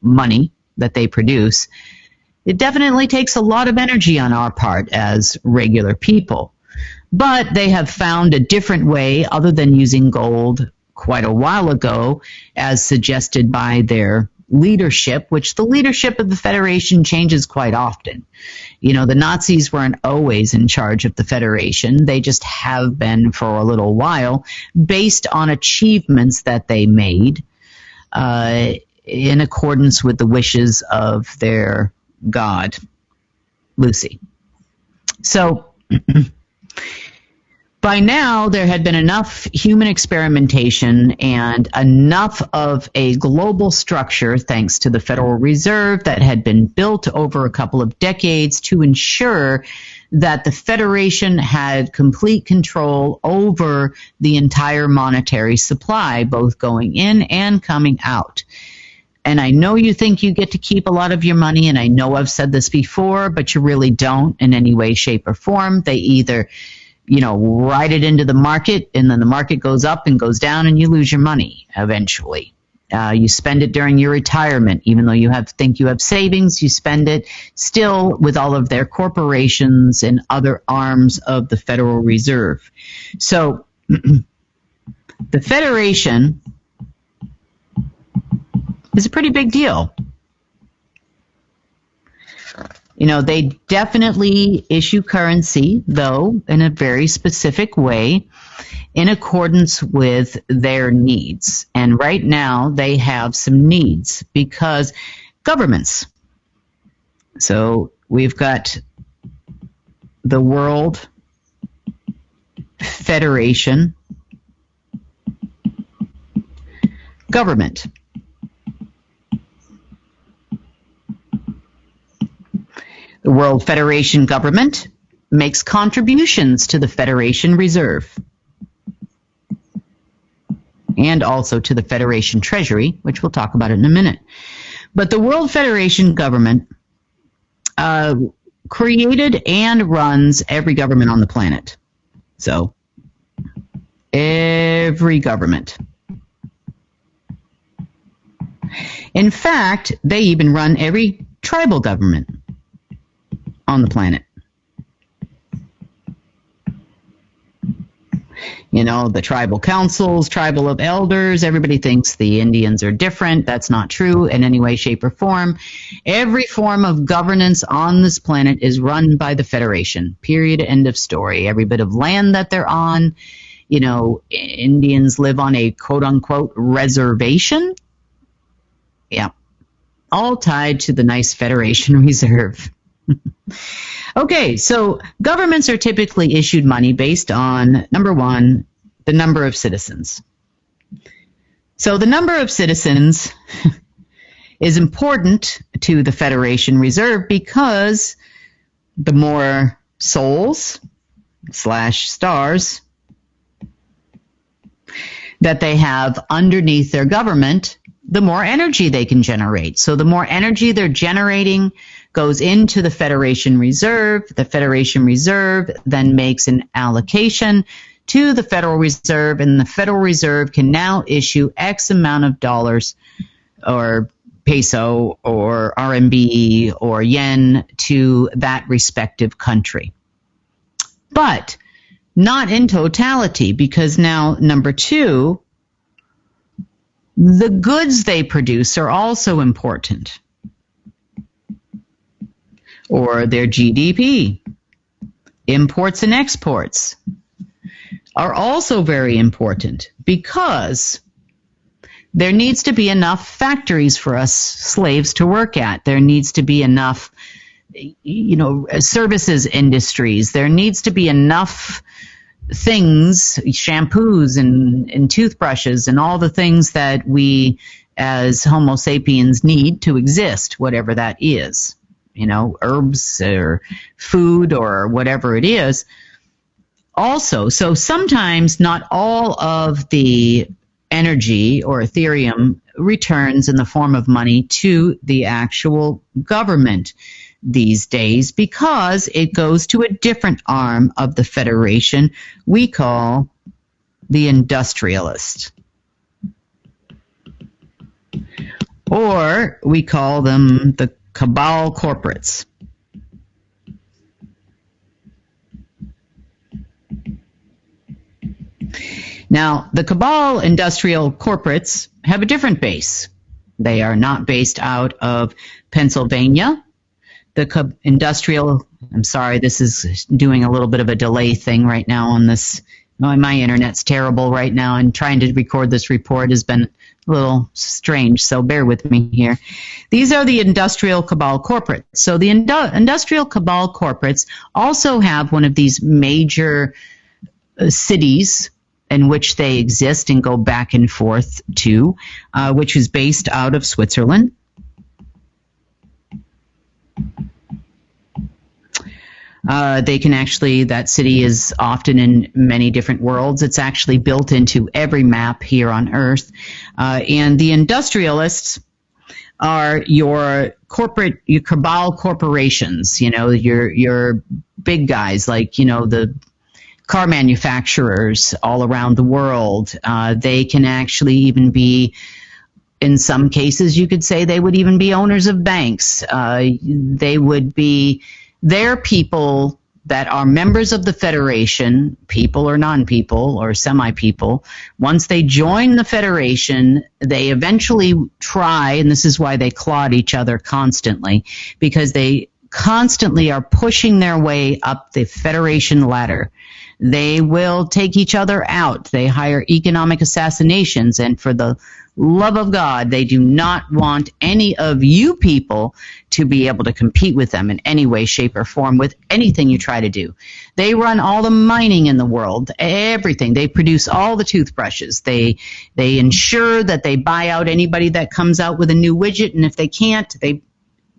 money that they produce, it definitely takes a lot of energy on our part as regular people. But they have found a different way other than using gold quite a while ago, as suggested by their leadership, which the leadership of the Federation changes quite often. You know, the Nazis weren't always in charge of the Federation. They just have been for a little while, based on achievements that they made in accordance with the wishes of their god, Lucy. So by now, there had been enough human experimentation and enough of a global structure, thanks to the Federal Reserve, that had been built over a couple of decades to ensure that the Federation had complete control over the entire monetary supply, both going in and coming out. And I know you think you get to keep a lot of your money, and I know I've said this before, but you really don't in any way, shape, or form. They either ride it into the market, and then the market goes up and goes down, and you lose your money eventually. You spend it during your retirement, even though you think you have savings, you spend it still with all of their corporations and other arms of the Federal Reserve. So the Federation is a pretty big deal. They definitely issue currency, though, in a very specific way, in accordance with their needs. And right now, they have some needs because governments. So we've got the World Federation government. The World Federation government makes contributions to the Federation Reserve and also to the Federation Treasury, which we'll talk about in a minute. But the World Federation government created and runs every government on the planet. So, every government. In fact, they even run every tribal government on the planet. The tribal councils, tribal of elders, everybody thinks the Indians are different. That's not true in any way, shape, or form. Every form of governance on this planet is run by the Federation. Period. End of story. Every bit of land that they're on, Indians live on a quote-unquote reservation. Yeah. All tied to the nice Federation Reserve. Okay, so governments are typically issued money based on, number one, the number of citizens. So the number of citizens is important to the Federation Reserve because the more souls / stars that they have underneath their government, the more energy they can generate. So the more energy they're generating goes into the Federation Reserve. The Federation Reserve then makes an allocation to the Federal Reserve, and the Federal Reserve can now issue X amount of dollars or peso or RMB or yen to that respective country. But not in totality, because now, number two, the goods they produce are also important. Or their GDP. Imports and exports are also very important because there needs to be enough factories for us slaves to work at. There needs to be enough, services industries. There needs to be enough things, shampoos and toothbrushes and all the things that we as Homo sapiens need to exist, whatever that is. Herbs or food or whatever it is. Also, so sometimes not all of the energy or Ethereum returns in the form of money to the actual government these days because it goes to a different arm of the Federation we call the industrialist. Or we call them the cabal corporates. Now, the cabal industrial corporates have a different base. They are not based out of Pennsylvania. The industrial, I'm sorry, this is doing a little bit of a delay thing right now on this. My internet's terrible right now, and trying to record this report has been a little strange, so bear with me here. These are the industrial cabal corporates. So the industrial cabal corporates also have one of these major cities in which they exist and go back and forth to, which is based out of Switzerland. They can actually, that city is often in many different worlds. It's actually built into every map here on Earth. And the industrialists are your cabal corporations, your big guys like, the car manufacturers all around the world. They can actually even be, in some cases, you could say they would even be owners of banks. They would be their people that are members of the Federation, people or non-people or semi-people. Once they join the Federation, they eventually try, and this is why they claw each other constantly, because they constantly are pushing their way up the Federation ladder. They will take each other out. They hire economic assassinations, and for the love of God, they do not want any of you people to be able to compete with them in any way, shape, or form with anything you try to do. They run all the mining in the world, everything. They produce all the toothbrushes. They ensure that they buy out anybody that comes out with a new widget, and if they can't, they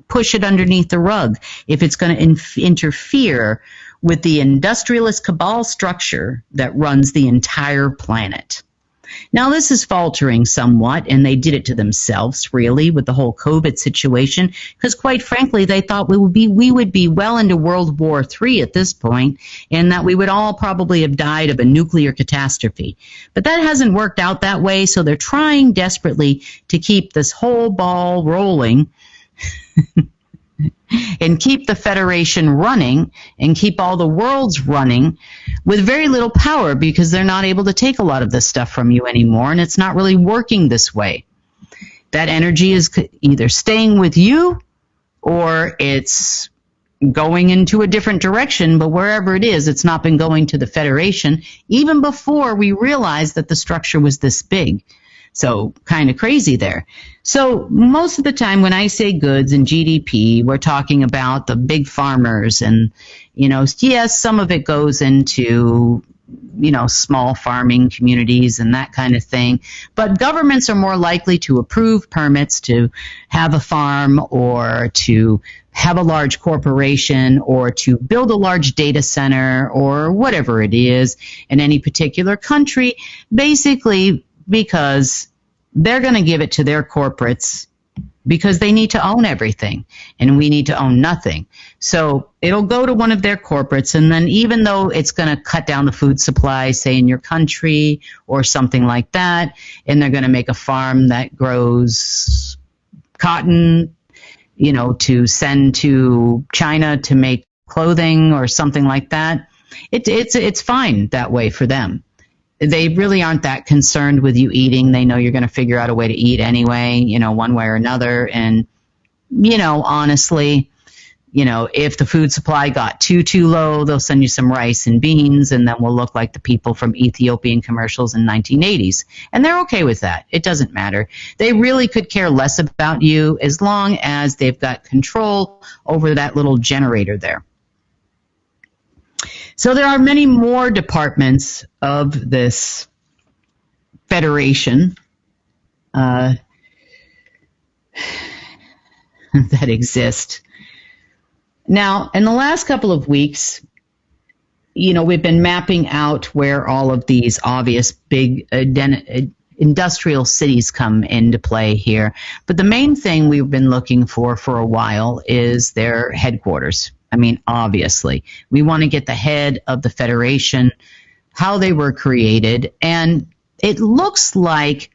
push it underneath the rug if it's going to interfere with the industrialist cabal structure that runs the entire planet. Now, this is faltering somewhat, and they did it to themselves, really, with the whole COVID situation, because quite frankly, they thought we would be well into World War III at this point, and that we would all probably have died of a nuclear catastrophe. But that hasn't worked out that way, so they're trying desperately to keep this whole ball rolling and keep the Federation running and keep all the worlds running with very little power, because they're not able to take a lot of this stuff from you anymore, and it's not really working this way. That energy is either staying with you or it's going into a different direction, but wherever it is, it's not been going to the Federation, even before we realized that the structure was this big. So kind of crazy there. So most of the time when I say goods and GDP, we're talking about the big farmers, and, yes, some of it goes into, small farming communities and that kind of thing. But governments are more likely to approve permits to have a farm or to have a large corporation or to build a large data center or whatever it is in any particular country, basically because they're going to give it to their corporates because they need to own everything and we need to own nothing. So it'll go to one of their corporates, and then even though it's going to cut down the food supply, say in your country or something like that, and they're going to make a farm that grows cotton, to send to China to make clothing or something like that, it's fine that way for them. They really aren't that concerned with you eating. They know you're going to figure out a way to eat anyway, one way or another. And, honestly, if the food supply got too low, they'll send you some rice and beans, and then we'll look like the people from Ethiopian commercials in 1980s. And they're okay with that. It doesn't matter. They really could care less about you as long as they've got control over that little generator there. So there are many more departments of this federation that exist. Now, in the last couple of weeks, we've been mapping out where all of these obvious big industrial cities come into play here. But the main thing we've been looking for a while is their headquarters. I mean, obviously, we want to get the head of the Federation, how they were created, and it looks like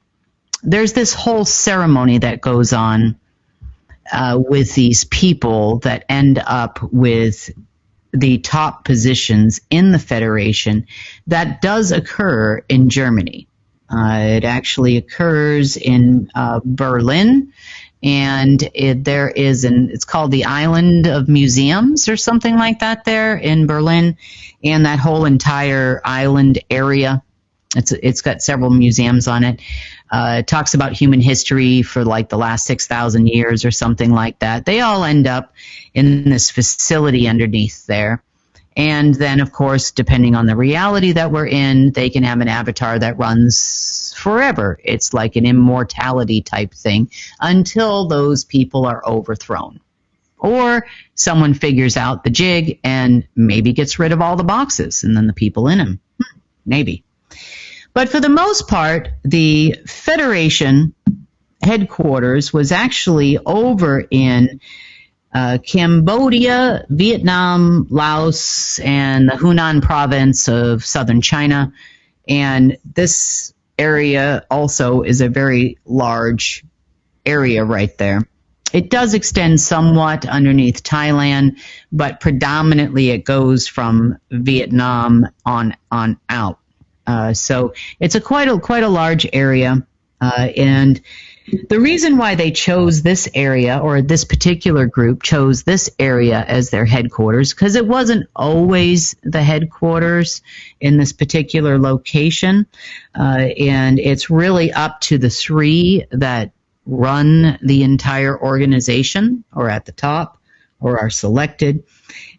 there's this whole ceremony that goes on with these people that end up with the top positions in the Federation that does occur in Germany. It actually occurs in Berlin, and it's called the Island of Museums or something like that there in Berlin, and that whole entire island area. It's got several museums on it. It talks about human history for like the last 6,000 years or something like that. They all end up in this facility underneath there. And then, of course, depending on the reality that we're in, they can have an avatar that runs forever. It's like an immortality type thing until those people are overthrown. Or someone figures out the jig and maybe gets rid of all the boxes and then the people in them. Maybe. But for the most part, the Federation headquarters was actually over in Cambodia, Vietnam, Laos, and the Hunan province of southern China. And this area also is a very large area right there. It does extend somewhat underneath Thailand, but predominantly it goes from Vietnam on out. So it's quite a large area, and the reason why they chose this area, or this particular group chose this area as their headquarters, because it wasn't always the headquarters in this particular location, and it's really up to the three that run the entire organization, or at the top, or are selected.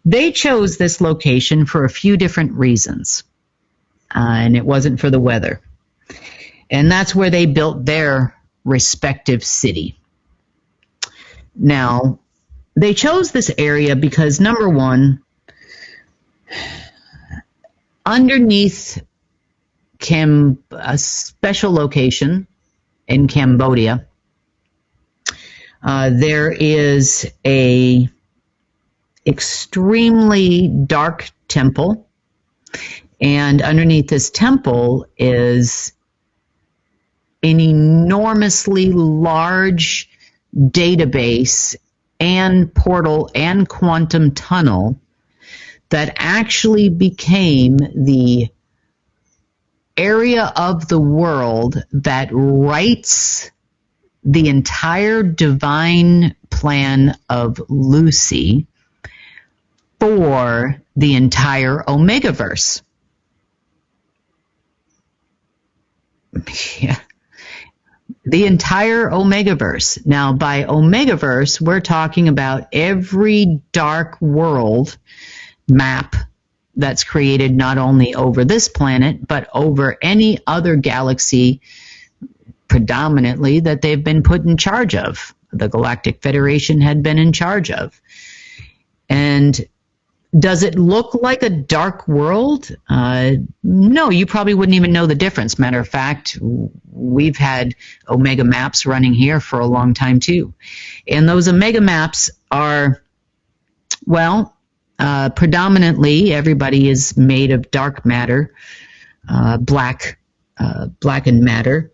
They chose this location for a few different reasons, and it wasn't for the weather. And that's where they built their respective city. Now, they chose this area because, number one, underneath a special location in Cambodia, there is a extremely dark temple, and underneath this temple is an enormously large database and portal and quantum tunnel that actually became the area of the world that writes the entire divine plan of Lucy for the entire Omegaverse. Yeah. The entire Omegaverse. Now, by Omegaverse, we're talking about every dark world map that's created not only over this planet, but over any other galaxy predominantly that they've been put in charge of. The Galactic Federation had been in charge of. And does it look like a dark world? No, you probably wouldn't even know the difference. Matter of fact, we've had Omega maps running here for a long time too. And those Omega maps are, well, predominantly everybody is made of dark matter, blackened matter.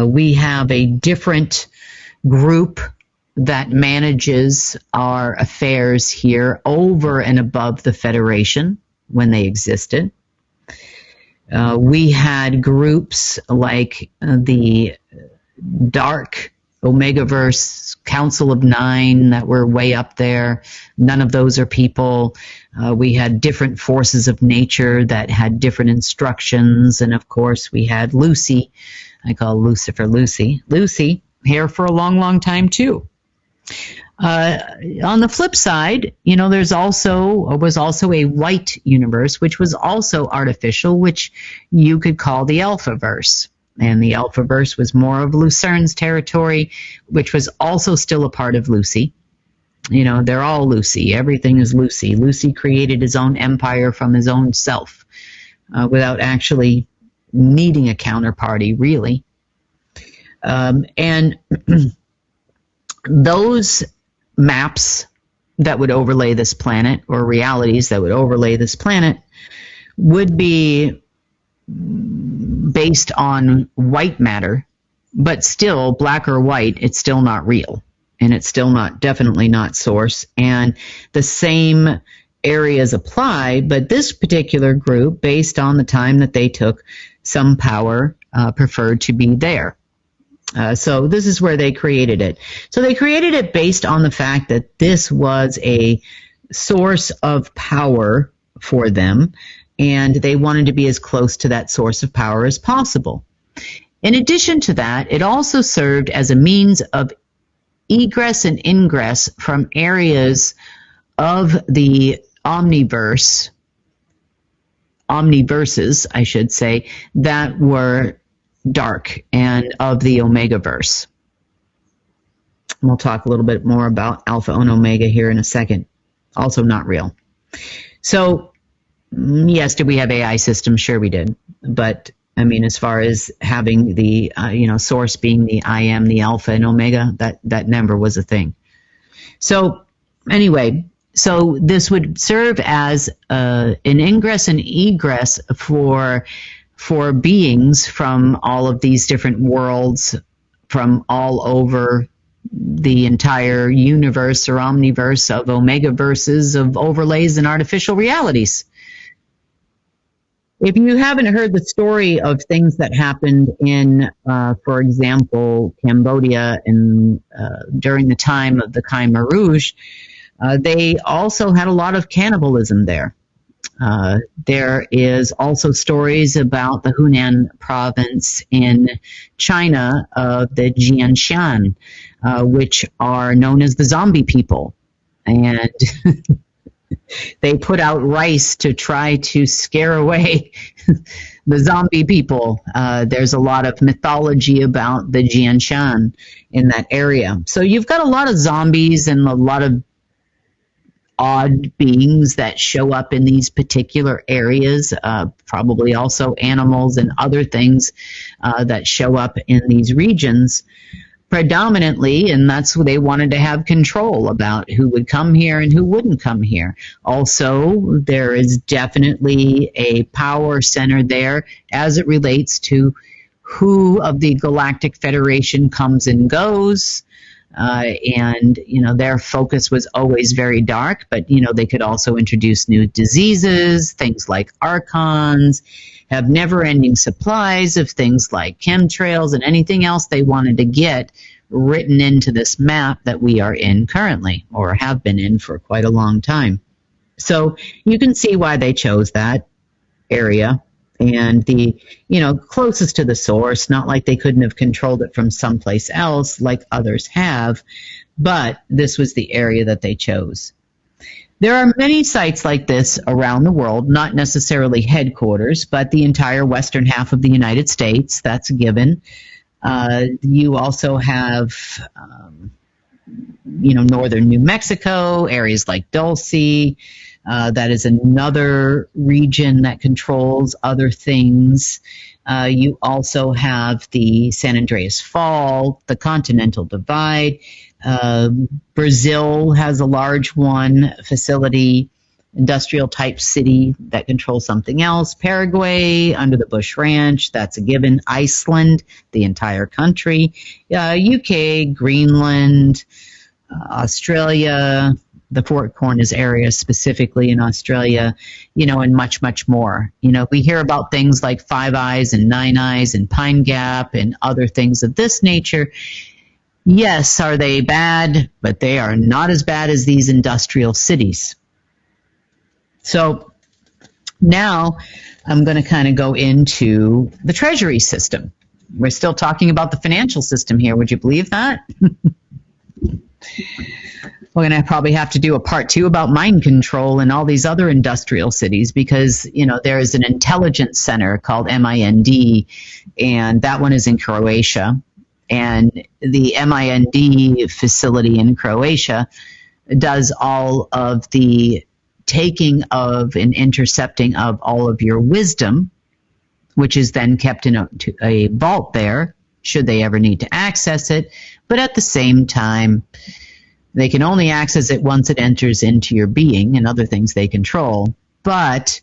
We have a different group that manages our affairs here over and above the Federation when they existed. We had groups like the Dark Omegaverse Council of Nine that were way up there. None of those are people. We had different forces of nature that had different instructions. And of course, we had Lucy. I call Lucifer Lucy. Lucy, here for a long, long time too. On the flip side, you know, was also a white universe, which was also artificial, which you could call the Alphaverse. And the Alphaverse was more of Lucerne's territory, which was also still a part of Lucy. You know, they're all Lucy. Everything is Lucy. Lucy created his own empire from his own self without actually needing a counterparty, really. And those maps that would overlay this planet, or realities that would overlay this planet, would be based on white matter, but still, black or white, it's still not real. And it's still definitely not source. And the same areas apply, but this particular group, based on the time that they took some power preferred to be there. So this is where they created it. So they created it based on the fact that this was a source of power for them, and they wanted to be as close to that source of power as possible. In addition to that, it also served as a means of egress and ingress from areas of the omniverses, I should say, that were dark, and of the Omegaverse. We'll talk a little bit more about Alpha and Omega here in a second. Also not real. So, yes, did we have AI systems? Sure we did. But, I mean, as far as having the, source being the I am, the Alpha and Omega, that never was a thing. So, anyway, so this would serve as an ingress and egress for beings from all of these different worlds, from all over the entire universe or omniverse of Omegaverses of overlays and artificial realities. If you haven't heard the story of things that happened in, for example, Cambodia during the time of the Khmer Rouge, they also had a lot of cannibalism there. There is also stories about the Hunan province in China of the Jianshan, which are known as the zombie people. And they put out rice to try to scare away the zombie people. There's a lot of mythology about the Jianshan in that area. So you've got a lot of zombies and a lot of odd beings that show up in these particular areas, probably also animals and other things that show up in these regions predominantly, and that's what they wanted to have control about, who would come here and who wouldn't come here. Also, there is definitely a power center there as it relates to who of the Galactic Federation comes and goes. And, their focus was always very dark, but, they could also introduce new diseases, things like archons, have never-ending supplies of things like chemtrails and anything else they wanted to get written into this map that we are in currently, or have been in for quite a long time. So you can see why they chose that area. And the, closest to the source, not like they couldn't have controlled it from someplace else like others have, but this was the area that they chose. There are many sites like this around the world, not necessarily headquarters, but the entire western half of the United States, that's a given. You also have, northern New Mexico, areas like Dulce. That is another region that controls other things. You also have the San Andreas Fault, the Continental Divide. Brazil has a large one facility, industrial type city that controls something else. Paraguay, under the Bush Ranch, that's a given. Iceland, the entire country. UK, Greenland, Australia, the Four Corners area specifically in Australia, and much, much more. We hear about things like Five Eyes and Nine Eyes and Pine Gap and other things of this nature. Yes, are they bad? But they are not as bad as these industrial cities. So now I'm going to kind of go into the Treasury system. We're still talking about the financial system here. Would you believe that? We're going to probably have to do a part 2 about mind control and all these other industrial cities because, there is an intelligence center called MIND, and that one is in Croatia. And the MIND facility in Croatia does all of the taking of and intercepting of all of your wisdom, which is then kept in a vault there, should they ever need to access it. But at the same time, they can only access it once it enters into your being and other things they control. But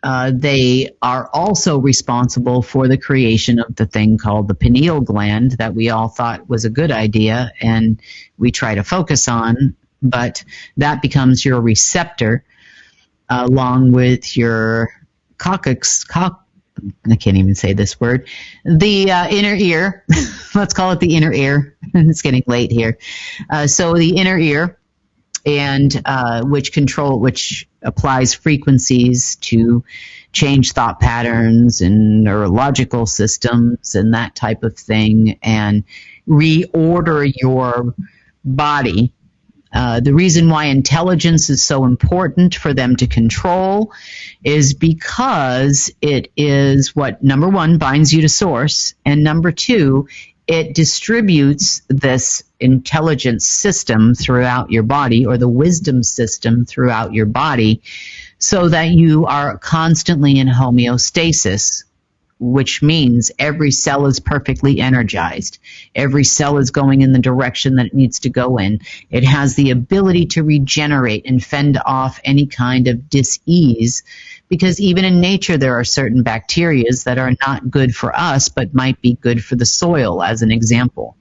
they are also responsible for the creation of the thing called the pineal gland that we all thought was a good idea and we try to focus on, but that becomes your receptor along with your I can't even say this word, the inner ear. Let's call it the inner ear. It's getting late here. So the inner ear, and which applies frequencies to change thought patterns and neurological systems and that type of thing, and reorder your body. The reason why intelligence is so important for them to control is because it is what, number one, binds you to source, and number two, it distributes this intelligence system throughout your body, or the wisdom system throughout your body, so that you are constantly in homeostasis, which means every cell is perfectly energized. Every cell is going in the direction that it needs to go in. It has the ability to regenerate and fend off any kind of dis-ease, because even in nature there are certain bacteria that are not good for us but might be good for the soil, as an example.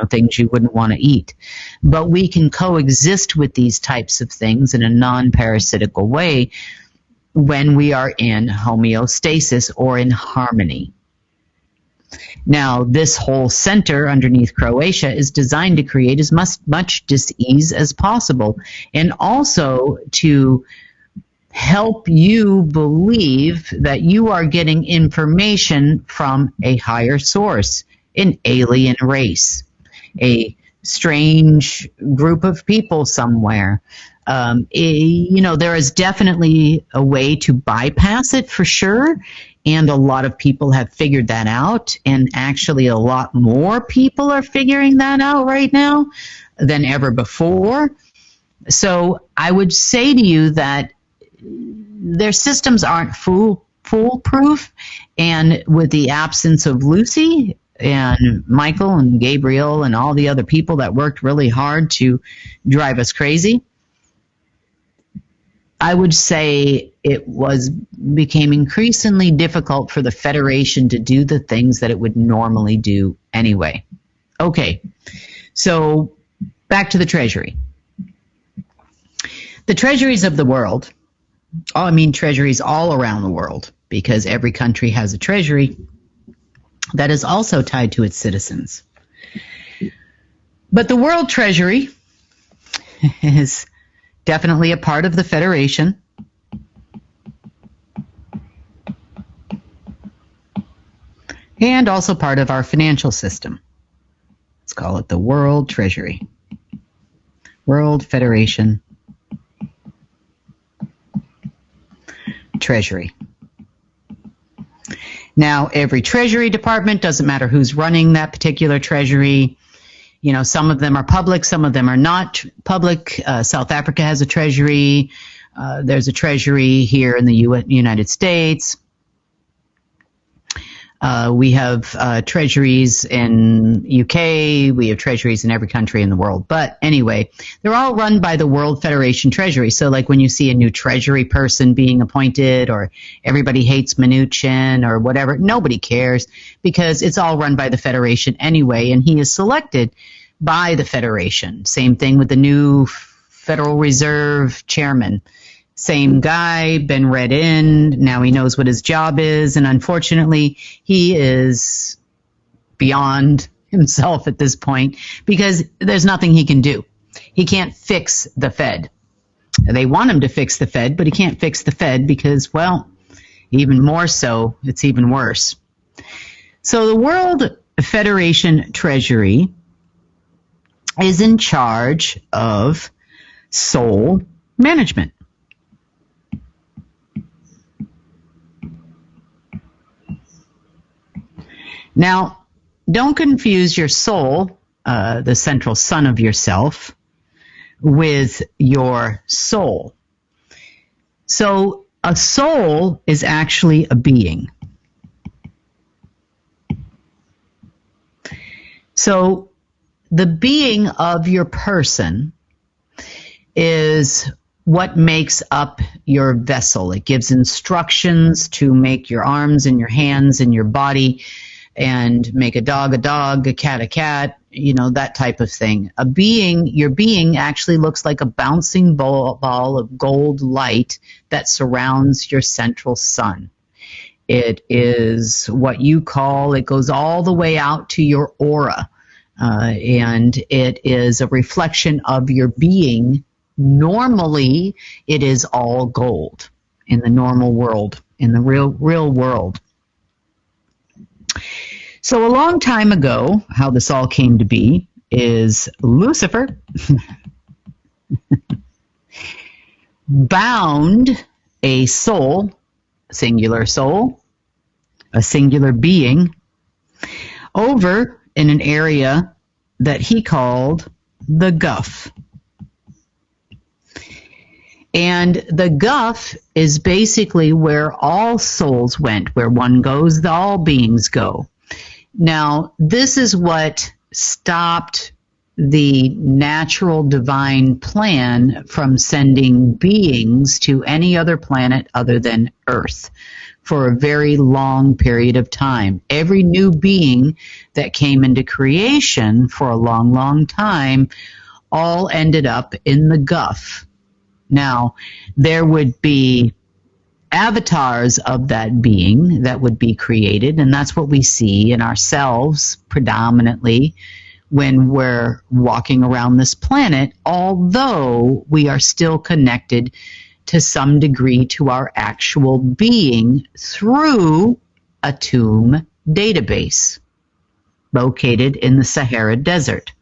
Things you wouldn't want to eat. But we can coexist with these types of things in a non-parasitical way when we are in homeostasis or in harmony. Now, this whole center underneath Croatia is designed to create as much dis-ease as possible, and also to help you believe that you are getting information from a higher source, an alien race, a strange group of people somewhere. There is definitely a way to bypass it for sure, and a lot of people have figured that out, and actually a lot more people are figuring that out right now than ever before. So I would say to you that their systems aren't foolproof, and with the absence of Lucy and Michael and Gabriel and all the other people that worked really hard to drive us crazy, I would say it became increasingly difficult for the Federation to do the things that it would normally do anyway. Okay, so back to the Treasury. The treasuries of the world, treasuries all around the world, because every country has a treasury that is also tied to its citizens. But the World Treasury is definitely a part of the Federation. And also part of our financial system. Let's call it the World Treasury. World Federation Treasury. Now, every Treasury Department, doesn't matter who's running that particular Treasury. Some of them are public, some of them are not public. South Africa has a Treasury. There's a Treasury here in the United States. We have treasuries in UK. We have treasuries in every country in the world. But anyway, they're all run by the World Federation Treasury. So like when you see a new treasury person being appointed, or everybody hates Mnuchin or whatever, nobody cares, because it's all run by the Federation anyway, and he is selected by the Federation. Same thing with the new Federal Reserve chairman. Same guy, been read in, now he knows what his job is, and unfortunately, he is beyond himself at this point, because there's nothing he can do. He can't fix the Fed. They want him to fix the Fed, but he can't fix the Fed because, well, even more so, it's even worse. So the World Federation Treasury is in charge of soul management. Now, don't confuse your soul, the central sun of yourself, with your soul. So a soul is actually a being. So the being of your person is what makes up your vessel. It gives instructions to make your arms and your hands and your body, and make a dog, a cat, that type of thing. Your being actually looks like a bouncing ball of gold light that surrounds your central sun. It is what you call, it goes all the way out to your aura. And it is a reflection of your being. Normally, it is all gold in the normal world, in the real world. So a long time ago, how this all came to be is Lucifer bound a soul, singular soul, a singular being, over in an area that he called the Guff. And the Guff is basically where all souls went. Where one goes, all beings go. Now, this is what stopped the natural divine plan from sending beings to any other planet other than Earth for a very long period of time. Every new being that came into creation for a long, long time all ended up in the Guff. Now, there would be avatars of that being that would be created, and that's what we see in ourselves predominantly when we're walking around this planet, although we are still connected to some degree to our actual being through a tomb database located in the Sahara Desert.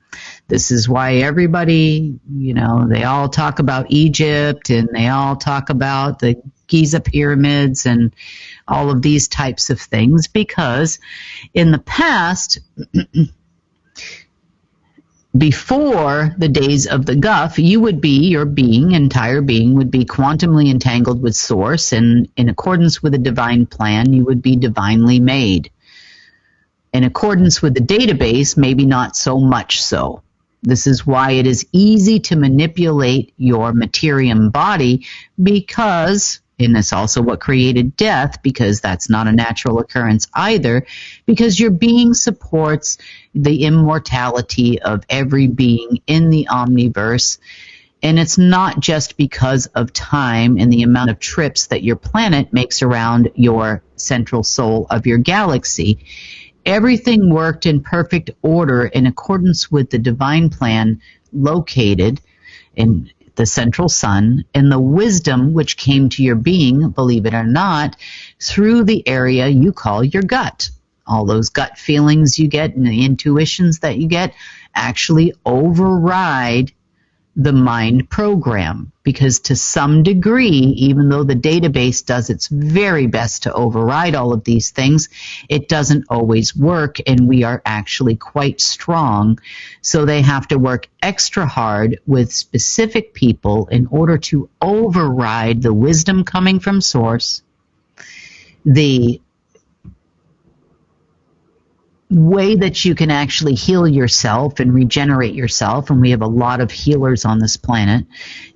This is why everybody, they all talk about Egypt, and they all talk about the Giza pyramids and all of these types of things, because in the past, before the days of the Guff, your entire being would be quantumly entangled with Source, and in accordance with a divine plan, you would be divinely made. In accordance with the database, maybe not so much so. This is why it is easy to manipulate your materium body, because, and it's also what created death, because that's not a natural occurrence either, because your being supports the immortality of every being in the omniverse. And it's not just because of time and the amount of trips that your planet makes around your central soul of your galaxy. Everything worked in perfect order in accordance with the divine plan located in the central sun, and the wisdom which came to your being, believe it or not, through the area you call your gut. All those gut feelings you get and the intuitions that you get actually override the mind program, because to some degree, even though the database does its very best to override all of these things, it doesn't always work, and we are actually quite strong. So they have to work extra hard with specific people in order to override the wisdom coming from Source, the way that you can actually heal yourself and regenerate yourself. And we have a lot of healers on this planet,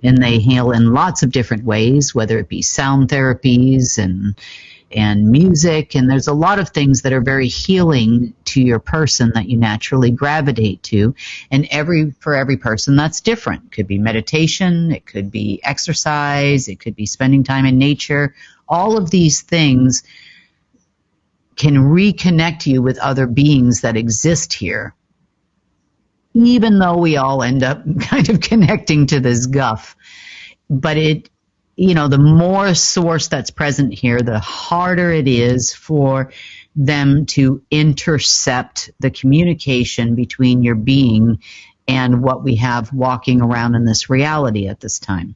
and they heal in lots of different ways, whether it be sound therapies and music. And there's a lot of things that are very healing to your person that you naturally gravitate to. And for every person, that's different. It could be meditation, it could be exercise, it could be spending time in nature. All of these things can reconnect you with other beings that exist here, even though we all end up kind of connecting to this Guff. But the more Source that's present here, the harder it is for them to intercept the communication between your being and what we have walking around in this reality at this time.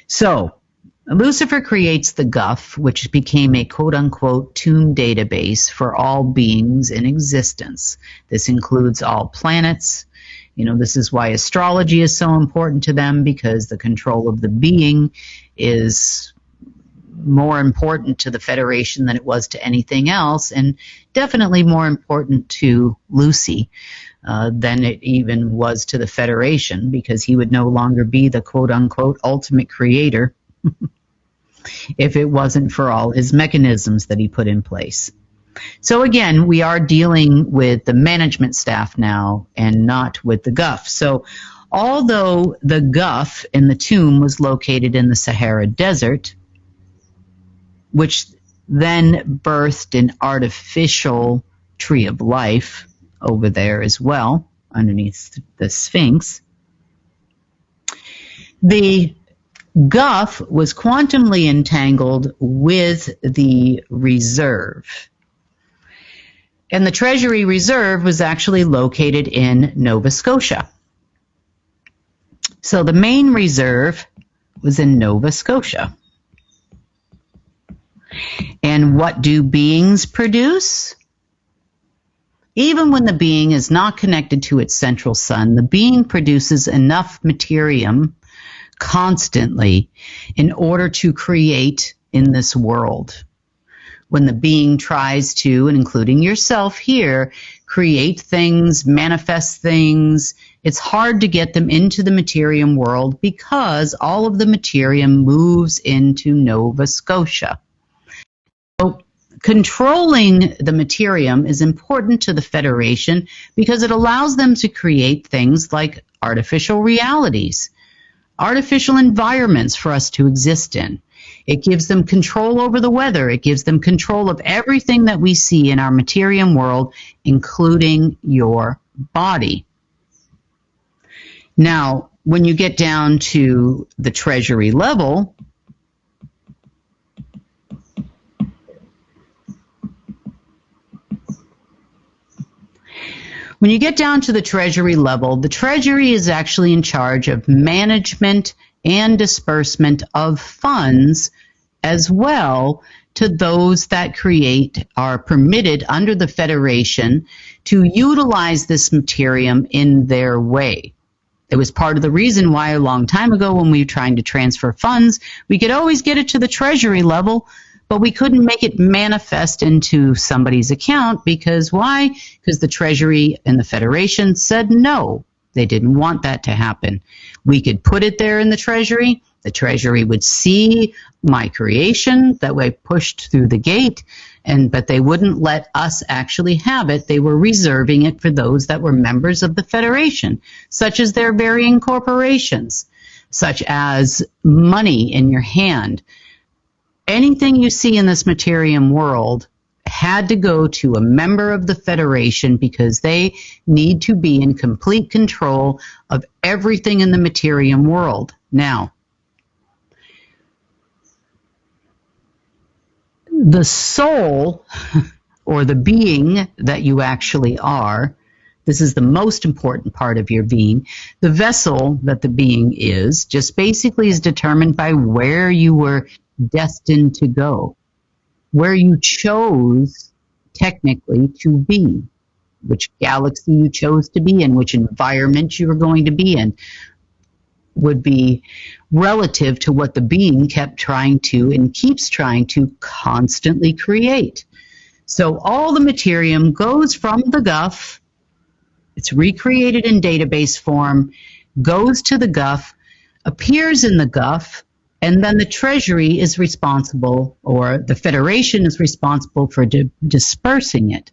So Lucifer creates the Guff, which became a quote-unquote tomb database for all beings in existence. This includes all planets. This is why astrology is so important to them, because the control of the being is more important to the Federation than it was to anything else, and definitely more important to Lucy than it even was to the Federation, because he would no longer be the quote-unquote ultimate creator if it wasn't for all his mechanisms that he put in place. So again, we are dealing with the management staff now and not with the Guff. So although the Guff in the tomb was located in the Sahara Desert, which then birthed an artificial tree of life over there as well, underneath the Sphinx. The Guff was quantumly entangled with the reserve. And the Treasury Reserve was actually located in Nova Scotia. So the main reserve was in Nova Scotia. And what do beings produce? Even when the being is not connected to its central sun, the being produces enough materium constantly in order to create in this world. When the being tries to, and including yourself here, create things, manifest things, it's hard to get them into the materium world because all of the materium moves into Nova Scotia. So controlling the materium is important to the Federation because it allows them to create things like artificial realities, artificial environments for us to exist in. It gives them control over the weather. It gives them control of everything that we see in our materium world, including your body. Now, when you get down to the Treasury level, when you get down to the Treasury level, the Treasury is actually in charge of management and disbursement of funds, as well to those that are permitted under the Federation to utilize this materium in their way. It was part of the reason why a long time ago when we were trying to transfer funds, we could always get it to the Treasury level, but we couldn't make it manifest into somebody's account because why? Because the Treasury and the Federation said no. They didn't want that to happen. We could put it there in the Treasury. The Treasury would see my creation that way pushed through the gate, but they wouldn't let us actually have it. They were reserving it for those that were members of the Federation, such as their varying corporations, such as money in your hand. Anything you see in this materium world had to go to a member of the Federation because they need to be in complete control of everything in the materium world. Now, the soul, or the being that you actually are, this is the most important part of your being. The vessel that the being is just basically is determined by where you were destined to go, where you chose technically to be, which galaxy you chose to be in, which environment you were going to be in, would be relative to what the being kept trying to and keeps trying to constantly create. So all the materium goes from the Guff, it's recreated in database form, goes to the Guff, appears in the Guff, and then the Treasury is responsible, or the Federation is responsible for dispersing it.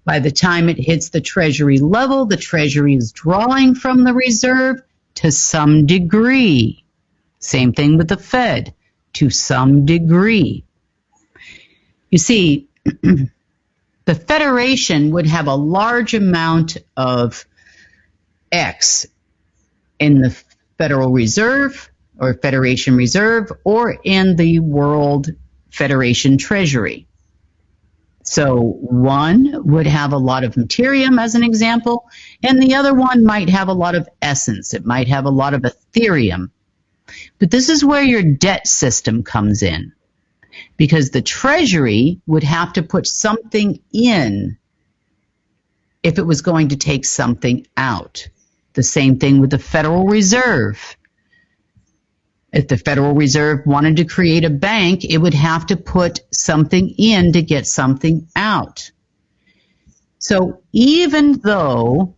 By the time it hits the Treasury level, the Treasury is drawing from the reserve to some degree. Same thing with the Fed, to some degree. You see, the Federation would have a large amount of X in the Federal Reserve, or Federation Reserve, or in the World Federation Treasury. So one would have a lot of materium, as an example, and the other one might have a lot of essence. It might have a lot of Ethereum. But this is where your debt system comes in, because the Treasury would have to put something in if it was going to take something out. The same thing with the Federal Reserve. If the Federal Reserve wanted to create a bank, it would have to put something in to get something out. So even though,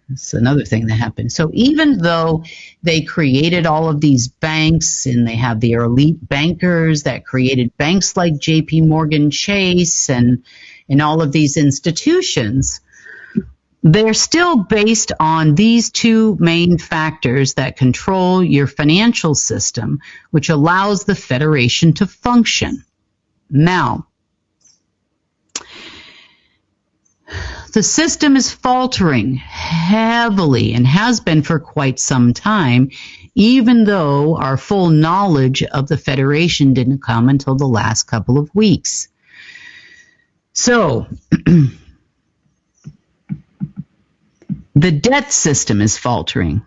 that's another thing that happened. So even though they created all of these banks, and they have their elite bankers that created banks like JP Morgan Chase and all of these institutions, they're still based on these two main factors that control your financial system, which allows the Federation to function. Now, the system is faltering heavily and has been for quite some time, even though our full knowledge of the Federation didn't come until the last couple of weeks. So, the debt system is faltering.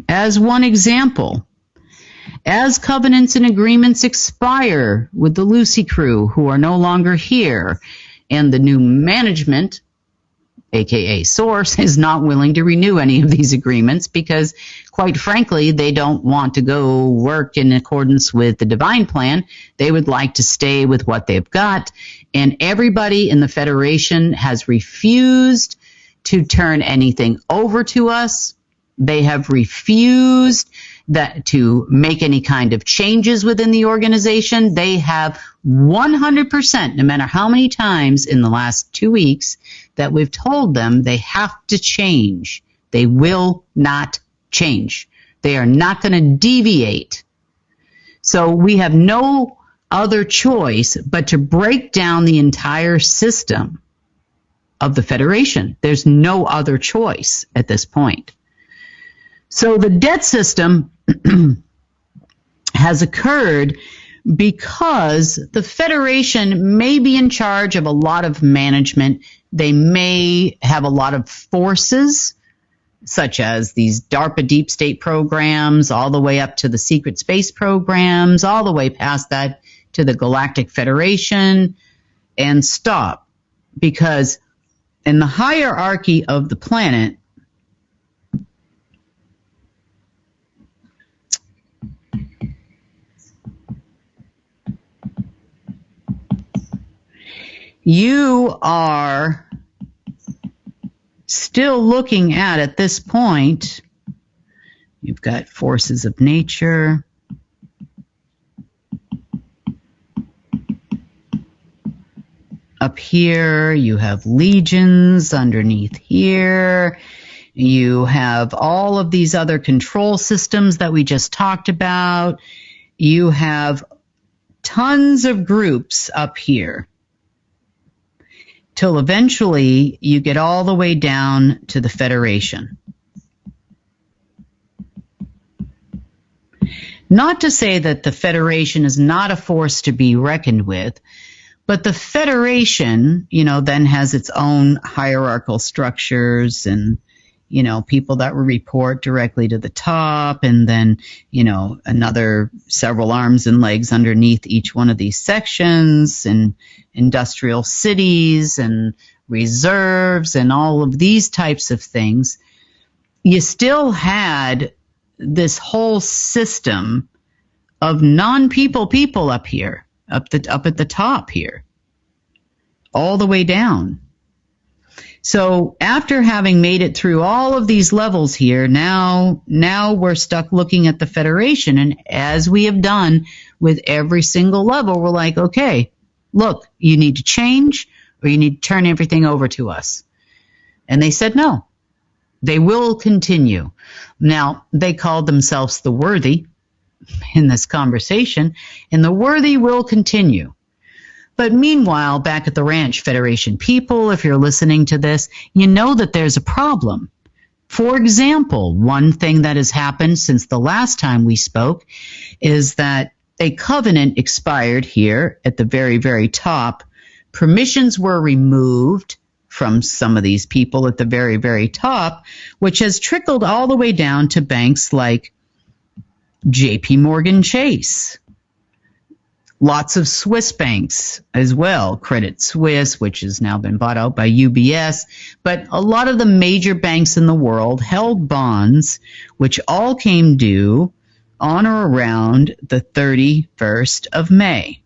As one example, as covenants and agreements expire with the Lucy crew, who are no longer here, and the new management, aka Source, is not willing to renew any of these agreements because, quite frankly, they don't want to go work in accordance with the divine plan. They would like to stay with what they've got, and everybody in the Federation has refused to turn anything over to us. They have refused to make any kind of changes within the organization. They have 100%, no matter how many times in the last 2 weeks that we've told them they have to change. They will not change. They are not going to deviate. So we have no other choice but to break down the entire system of the Federation. There's no other choice at this point. So the debt system has occurred because the Federation may be in charge of a lot of management. They may have a lot of forces, such as these DARPA deep state programs, all the way up to the secret space programs, all the way past that to the Galactic Federation, and stop. Because in the hierarchy of the planet, you are still looking at this point, you've got forces of nature. Up here, you have legions underneath here. You have all of these other control systems that we just talked about. You have tons of groups up here, till eventually you get all the way down to the Federation. Not to say that the Federation is not a force to be reckoned with, but the Federation, then has its own hierarchical structures and, people that will report directly to the top, and then, another several arms and legs underneath each one of these sections, and industrial cities and reserves and all of these types of things. You still had this whole system of non-people up here, up at the top here, all the way down. So after having made it through all of these levels here, now we're stuck looking at the Federation. And as we have done with every single level, we're like, okay, look, you need to change or you need to turn everything over to us. And they said no. They will continue. Now, they called themselves the Worthy in this conversation, and the Worthy will continue. But meanwhile, back at the ranch, Federation people, if you're listening to this, you know that there's a problem. For example, one thing that has happened since the last time we spoke is that a covenant expired here at the very, very top. Permissions were removed from some of these people at the very, very top, which has trickled all the way down to banks like JP Morgan Chase. Lots of Swiss banks as well, Credit Suisse, which has now been bought out by UBS. But a lot of the major banks in the world held bonds, which all came due on or around the 31st of May.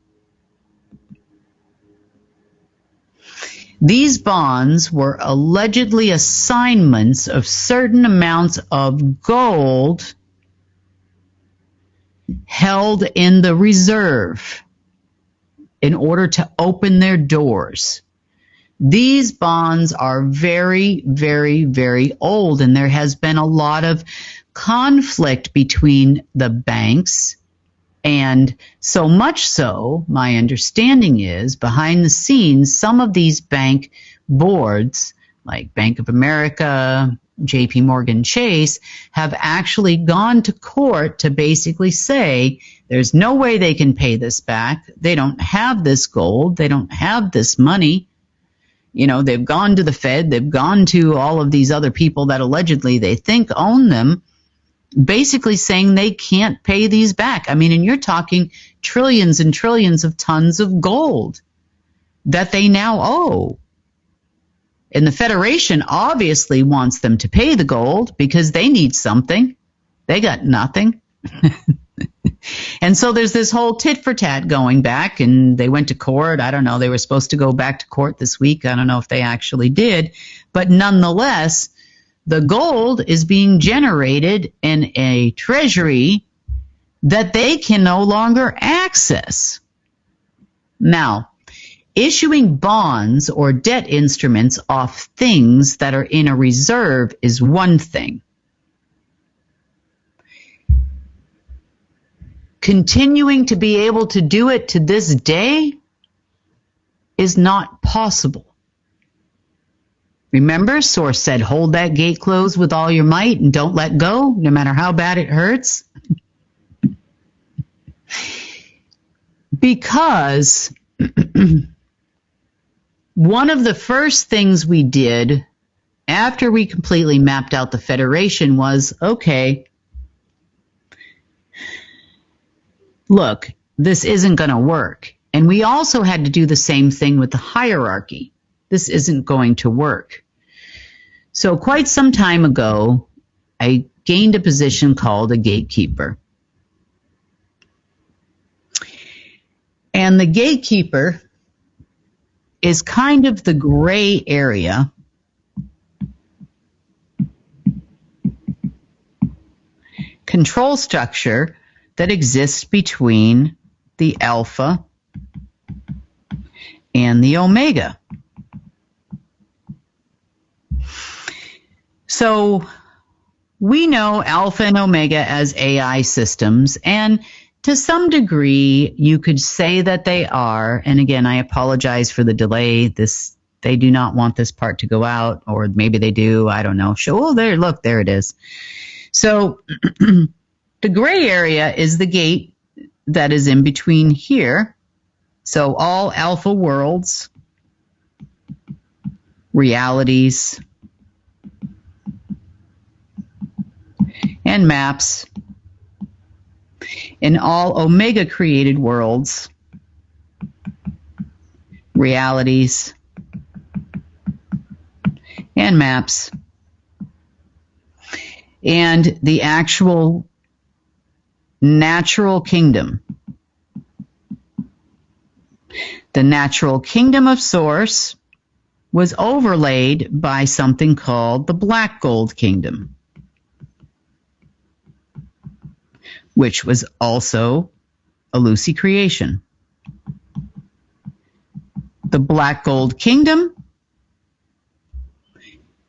These bonds were allegedly assignments of certain amounts of gold held in the reserve in order to open their doors. These bonds are very, very, very old, and there has been a lot of conflict between the banks And so much so, my understanding is, behind the scenes, some of these bank boards, like Bank of America, JP Morgan Chase, have actually gone to court to basically say there's no way they can pay this back. They don't have this gold. They don't have this money. You know, they've gone to the Fed. They've gone to all of these other people that allegedly they think own them, basically saying they can't pay these back. I mean, and you're talking trillions and trillions of tons of gold that they now owe. And the Federation obviously wants them to pay the gold because they need something. They got nothing. And so there's this whole tit for tat going back, and they went to court. I don't know. They were supposed to go back to court this week. I don't know if they actually did. But nonetheless, the gold is being generated in a treasury that they can no longer access. Now, issuing bonds or debt instruments off things that are in a reserve is one thing. Continuing to be able to do it to this day is not possible. Remember, Source said, hold that gate closed with all your might and don't let go, no matter how bad it hurts. Because one of the first things we did after we completely mapped out the Federation was, okay, look, this isn't going to work. And we also had to do the same thing with the hierarchy. This isn't going to work. So quite some time ago, I gained a position called a gatekeeper. And the gatekeeper is kind of the gray area control structure that exists between the alpha and the omega. So we know alpha and omega as AI systems, and to some degree you could say that they are, and again, I apologize for the delay. They do not want this part to go out, or maybe they do, I don't know. Oh, there, look, there it is. So the gray area is the gate that is in between here. So all alpha worlds, realities, and maps, and all omega created worlds, realities, and maps, and the actual natural kingdom. The natural kingdom of Source was overlaid by something called the Black Gold Kingdom, which was also a Lucy creation. The Black Gold Kingdom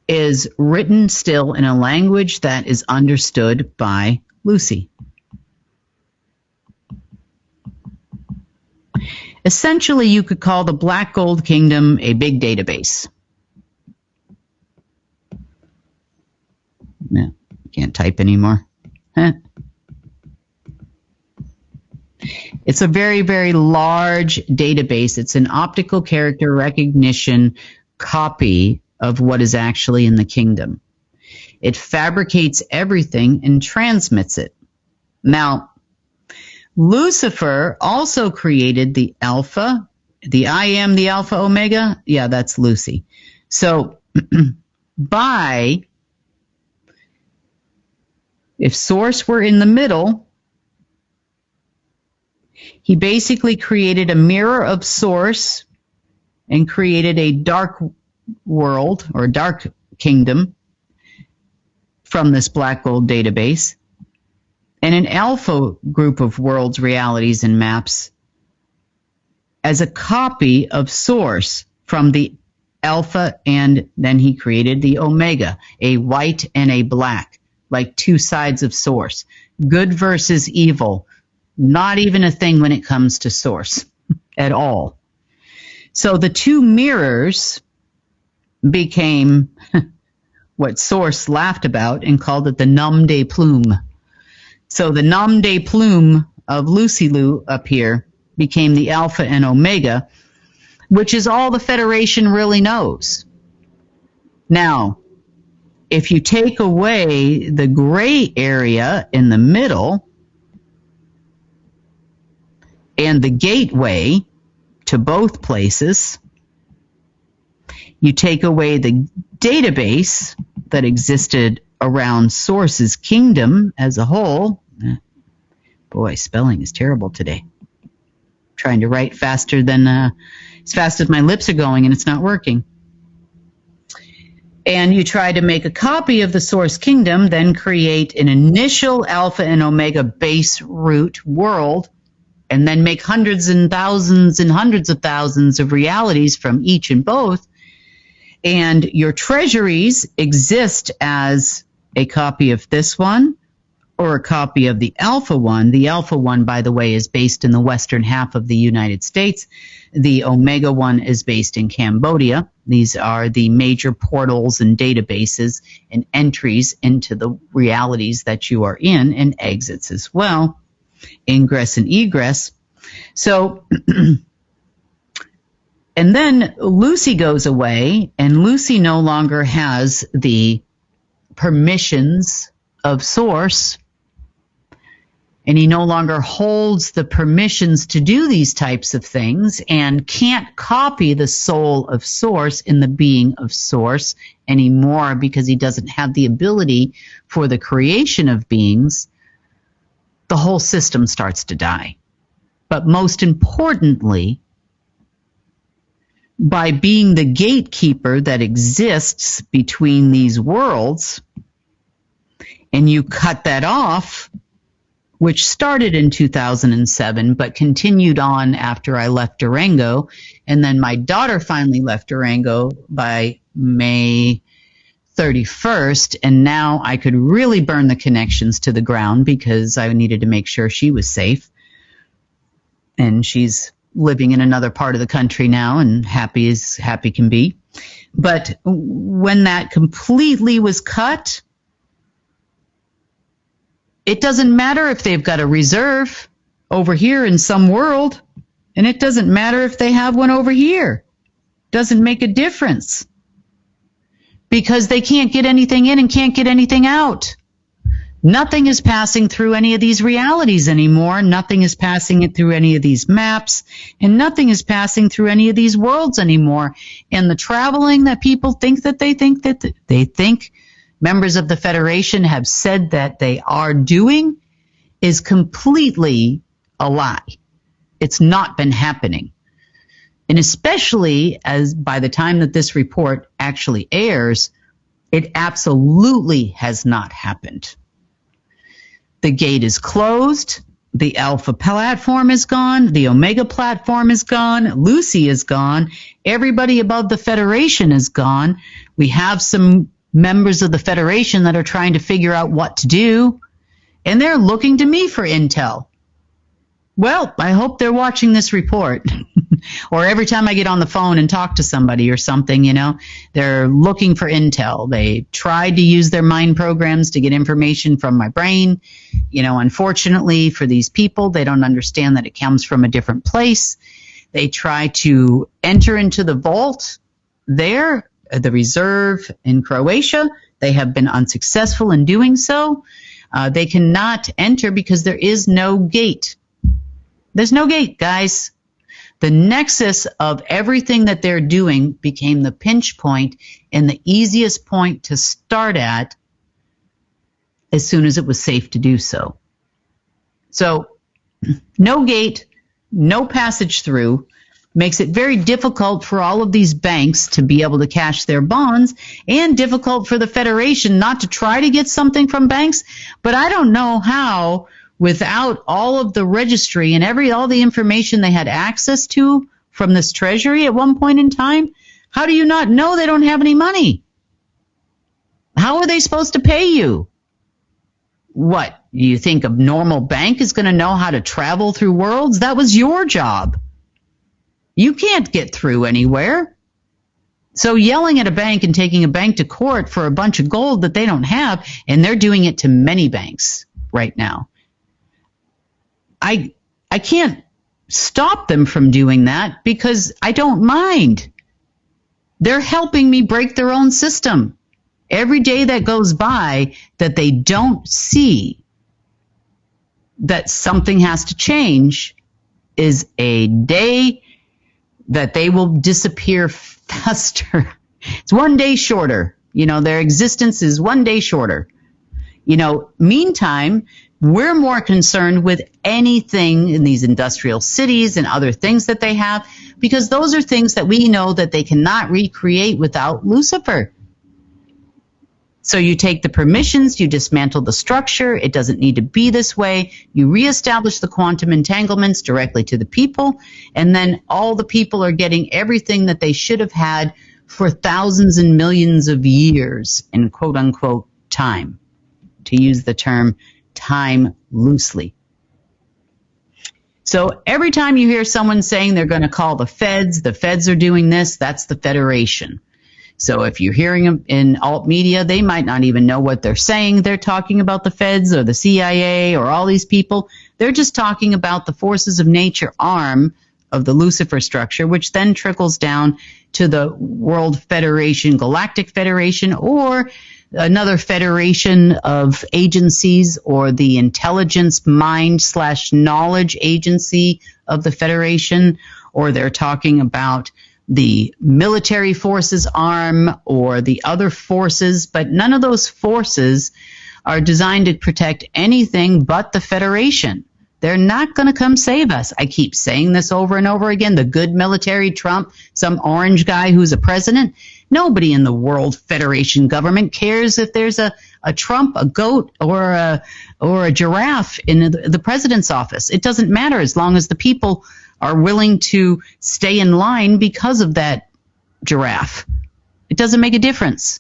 is written still in a language that is understood by Lucy. Essentially, you could call the Black Gold Kingdom a big database. No, can't type anymore. Huh. It's a very, very large database. It's an optical character recognition copy of what is actually in the kingdom. It fabricates everything and transmits it. Now, Lucifer also created the alpha, the I am the alpha omega. Yeah, that's Lucy. So if Source were in the middle, he basically created a mirror of Source and created a dark world or dark kingdom from this black gold database, and an alpha group of worlds, realities, and maps as a copy of Source from the alpha, and then he created the omega, a white and a black, like two sides of Source, good versus evil, Not even a thing when it comes to source at all. So the two mirrors became what source laughed about and called it the nom de plume. So the nom de plume of Lucy Lou up here became the Alpha and Omega, which is all the Federation really knows. Now, if you take away the gray area in the middle and the gateway to both places, you take away the database that existed around Source's kingdom as a whole. Boy, spelling is terrible today. Trying to write faster than as fast as my lips are going, and it's not working. And you try to make a copy of the Source Kingdom, then create an initial Alpha and Omega base root world, and then make hundreds and hundreds of thousands of realities from each and both. And your treasuries exist as a copy of this one or a copy of the Alpha one. The Alpha one, by the way, is based in the western half of the United States. The Omega one is based in Cambodia. These are the major portals and databases and entries into the realities that you are in, and exits as well, ingress and egress. So, and then Lucy goes away, and Lucy no longer has the permissions of Source, and he no longer holds the permissions to do these types of things and can't copy the soul of Source in the being of Source anymore because he doesn't have the ability for the creation of beings. The whole system starts to die. But most importantly, by being the gatekeeper that exists between these worlds, and you cut that off, which started in 2007, but continued on after I left Durango. And then my daughter finally left Durango by May 31st. And now I could really burn the connections to the ground because I needed to make sure she was safe. And she's living in another part of the country now and happy as happy can be. But when that completely was cut, it doesn't matter if they've got a reserve over here in some world, and it doesn't matter if they have one over here. Doesn't make a difference because they can't get anything in and can't get anything out. Nothing is passing through any of these realities anymore. Nothing is passing it through any of these maps, and nothing is passing through any of these worlds anymore. And the traveling that people think that they think members of the Federation have said that they are doing is completely a lie. It's not been happening. And especially as by the time that this report actually airs, it absolutely has not happened. The gate is closed. The Alpha platform is gone. The Omega platform is gone. Lucy is gone. Everybody above the Federation is gone. We have some members of the Federation that are trying to figure out what to do, and they're looking to me for intel. Well, I hope they're watching this report. Or every time I get on the phone and talk to somebody or something, they're looking for intel. They tried to use their mind programs to get information from my brain. Unfortunately for these people, they don't understand that it comes from a different place. They try to enter into the vault there, the reserve in Croatia. They have been unsuccessful in doing so. They cannot enter because there is no gate. There's no gate, guys. The nexus of everything that they're doing became the pinch point and the easiest point to start at as soon as it was safe to do so. So, no gate, no passage through, makes it very difficult for all of these banks to be able to cash their bonds, and difficult for the Federation not to try to get something from banks. But I don't know how, without all of the registry and all the information they had access to from this treasury at one point in time, how do you not know they don't have any money? How are they supposed to pay you? What, you think a normal bank is going to know how to travel through worlds? That was your job. You can't get through anywhere. So yelling at a bank and taking a bank to court for a bunch of gold that they don't have, and they're doing it to many banks right now. I can't stop them from doing that because I don't mind. They're helping me break their own system. Every day that goes by that they don't see that something has to change is a day that they will disappear faster. It's one day shorter. Their existence is one day shorter. Meantime, we're more concerned with anything in these industrial cities and other things that they have, because those are things that we know that they cannot recreate without Lucifer. So you take the permissions, you dismantle the structure, it doesn't need to be this way, you reestablish the quantum entanglements directly to the people, and then all the people are getting everything that they should have had for thousands and millions of years in quote-unquote time, to use the term time loosely. So every time you hear someone saying they're going to call the feds are doing this, that's the Federation. So if you're hearing them in alt media, they might not even know what they're saying. They're talking about the feds or the CIA or all these people. They're just talking about the forces of nature arm of the Lucifer structure, which then trickles down to the World Federation, Galactic Federation, or another federation of agencies, or the intelligence mind/knowledge agency of the Federation, or they're talking about the military forces arm or the other forces, but none of those forces are designed to protect anything but the Federation. They're not going to come save us. I keep saying this over and over again. The good military, Trump, some orange guy who's a president. Nobody in the World Federation government cares if there's a Trump, a goat, or a giraffe in the president's office. It doesn't matter as long as the people are willing to stay in line because of that giraffe. It doesn't make a difference.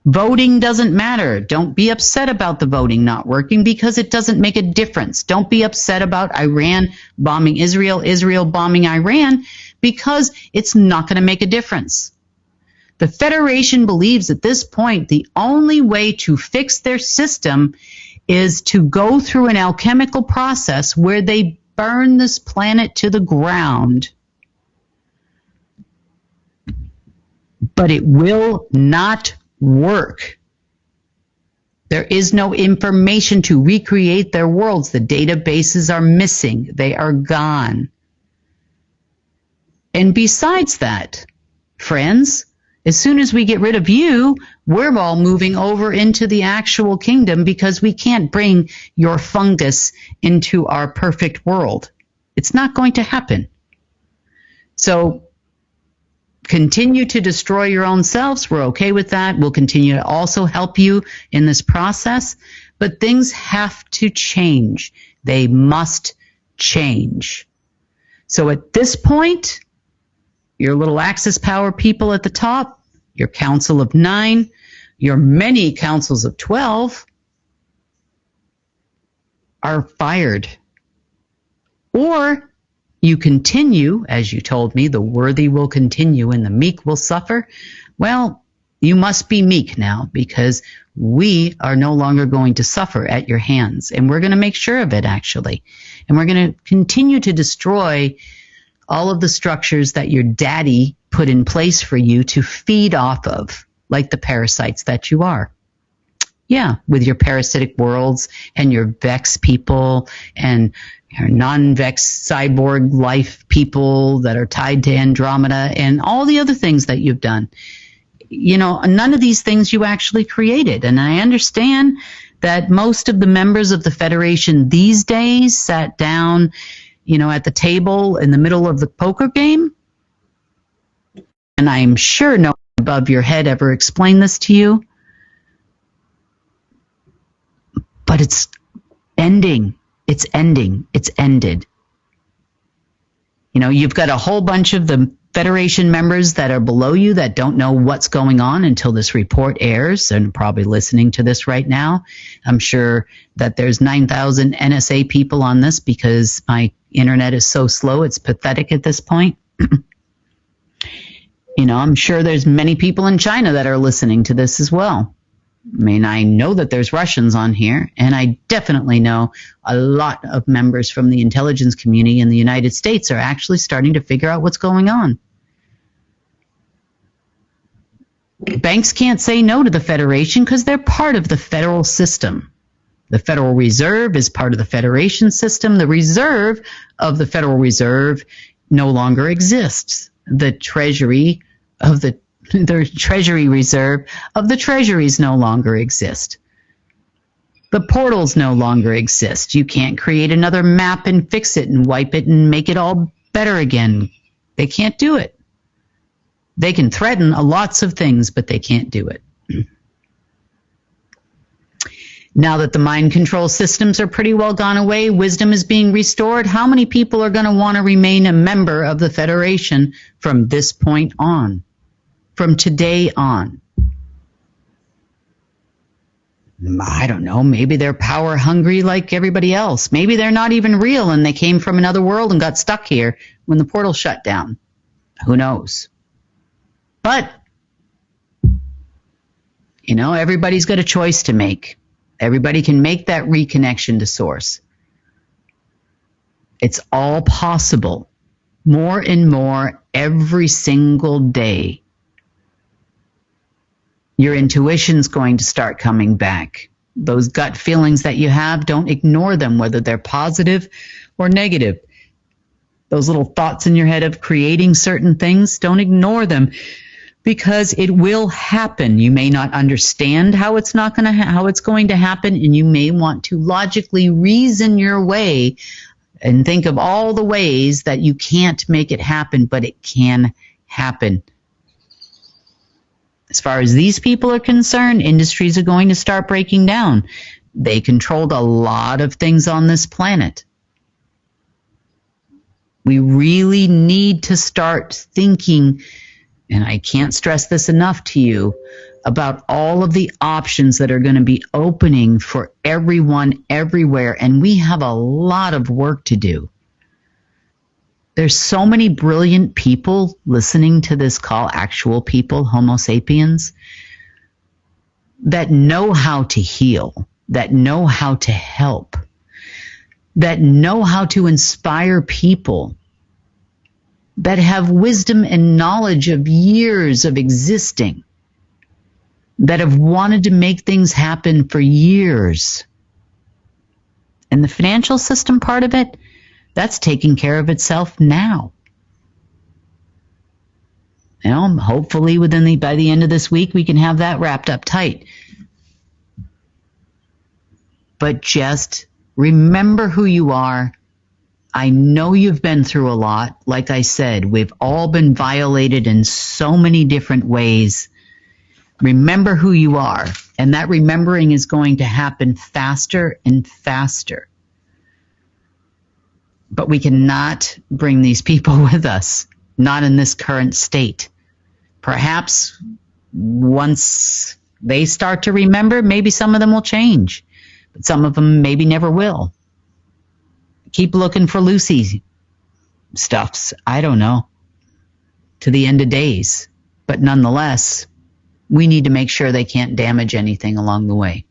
Voting doesn't matter. Don't be upset about the voting not working because it doesn't make a difference. Don't be upset about Iran bombing Israel, Israel bombing Iran, because it's not going to make a difference. The Federation believes at this point the only way to fix their system is to go through an alchemical process where they burn this planet to the ground. But it will not work. There is no information to recreate their worlds. The databases are missing. They are gone. And besides that, friends, as soon as we get rid of you, we're all moving over into the actual kingdom because we can't bring your fungus into our perfect world. It's not going to happen. So continue to destroy your own selves. We're okay with that. We'll continue to also help you in this process. But things have to change. They must change. So at this point, your little Axis power people at the top, your Council of 9, your many councils of 12 are fired. Or you continue, as you told me, the worthy will continue and the meek will suffer. Well, you must be meek now because we are no longer going to suffer at your hands. And we're going to make sure of it, actually. And we're going to continue to destroy all of the structures that your daddy put in place for you to feed off of, like the parasites that you are. Yeah, with your parasitic worlds and your Vex people and your non-Vex cyborg life people that are tied to Andromeda and all the other things that you've done. You know, none of these things you actually created. And I understand that most of the members of the Federation these days sat down, you know, at the table in the middle of the poker game. And I'm sure no one above your head ever explained this to you. But it's ending. It's ending. It's ended. You know, you've got a whole bunch of the Federation members that are below you that don't know what's going on until this report airs and probably listening to this right now. I'm sure that there's 9,000 NSA people on this because my internet is so slow. It's pathetic at this point. I'm sure there's many people in China that are listening to this as well. I mean, I know that there's Russians on here, and I definitely know a lot of members from the intelligence community in the United States are actually starting to figure out what's going on. Banks can't say no to the Federation because they're part of the federal system. The Federal Reserve is part of the Federation system. The Reserve of the Federal Reserve no longer exists. The Treasury of the Treasury Reserve of the Treasuries no longer exist. The portals no longer exist. You can't create another map and fix it and wipe it and make it all better again. They can't do it. They can threaten lots of things, but they can't do it. Now that the mind control systems are pretty well gone away, wisdom is being restored, how many people are going to want to remain a member of the Federation from this point on? From today on? I don't know. Maybe they're power hungry like everybody else. Maybe they're not even real and they came from another world and got stuck here when the portal shut down. Who knows? But, everybody's got a choice to make. Everybody can make that reconnection to source. It's all possible. More and more every single day. Your intuition's going to start coming back. Those gut feelings that you have, don't ignore them, whether they're positive or negative. Those little thoughts in your head of creating certain things, don't ignore them because it will happen. You may not understand how it's going to happen, and you may want to logically reason your way and think of all the ways that you can't make it happen, but it can happen. As far as these people are concerned, industries are going to start breaking down. They controlled a lot of things on this planet. We really need to start thinking, and I can't stress this enough to you, about all of the options that are going to be opening for everyone everywhere, and we have a lot of work to do. There's so many brilliant people listening to this call, actual people, Homo sapiens, that know how to heal, that know how to help, that know how to inspire people, that have wisdom and knowledge of years of existing, that have wanted to make things happen for years. And the financial system part of it, that's taking care of itself now. Hopefully by the end of this week, we can have that wrapped up tight. But just remember who you are. I know you've been through a lot. Like I said, we've all been violated in so many different ways. Remember who you are. And that remembering is going to happen faster and faster. But we cannot bring these people with us, not in this current state. Perhaps once they start to remember, maybe some of them will change, but some of them maybe never will. Keep looking for Lucy stuffs, I don't know, to the end of days. But nonetheless, we need to make sure they can't damage anything along the way.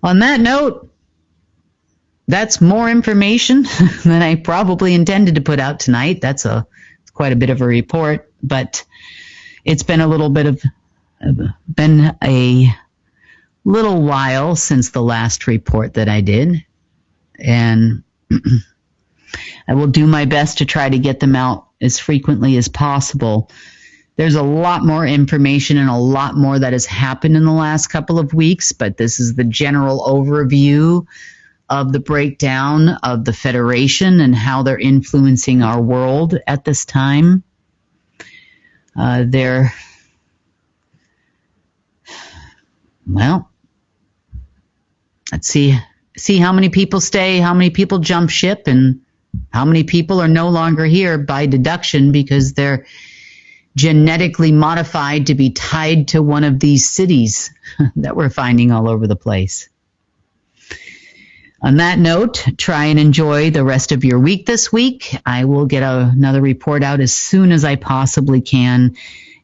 On that note, that's more information than I probably intended to put out tonight. It's quite a bit of a report, but it's been a little while since the last report that I did, and I will do my best to try to get them out as frequently as possible. There's a lot more information and a lot more that has happened in the last couple of weeks, but this is the general overview of the breakdown of the Federation and how they're influencing our world at this time. Let's see how many people stay, how many people jump ship, and how many people are no longer here by deduction because they're genetically modified to be tied to one of these cities that we're finding all over the place. On that note, try and enjoy the rest of your week this week. I will get another report out as soon as I possibly can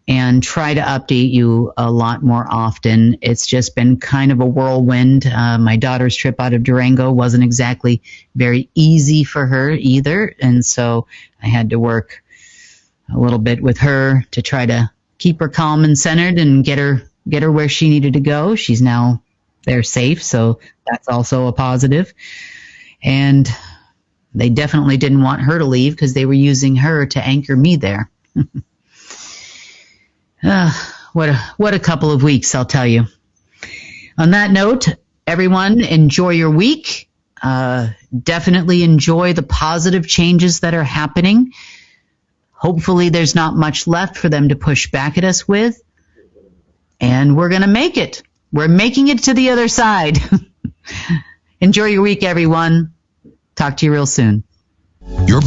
and try to update you a lot more often. It's just been kind of a whirlwind. My daughter's trip out of Durango wasn't exactly very easy for her either, and so I had to work a little bit with her to try to keep her calm and centered and get her where she needed to go. She's now there safe, so that's also a positive. And they definitely didn't want her to leave because they were using her to anchor me there. What a couple of weeks, I'll tell you. On that note, everyone, enjoy your week. Definitely enjoy the positive changes that are happening. Hopefully there's not much left for them to push back at us with. And we're going to make it. We're making it to the other side. Enjoy your week, everyone. Talk to you real soon. Your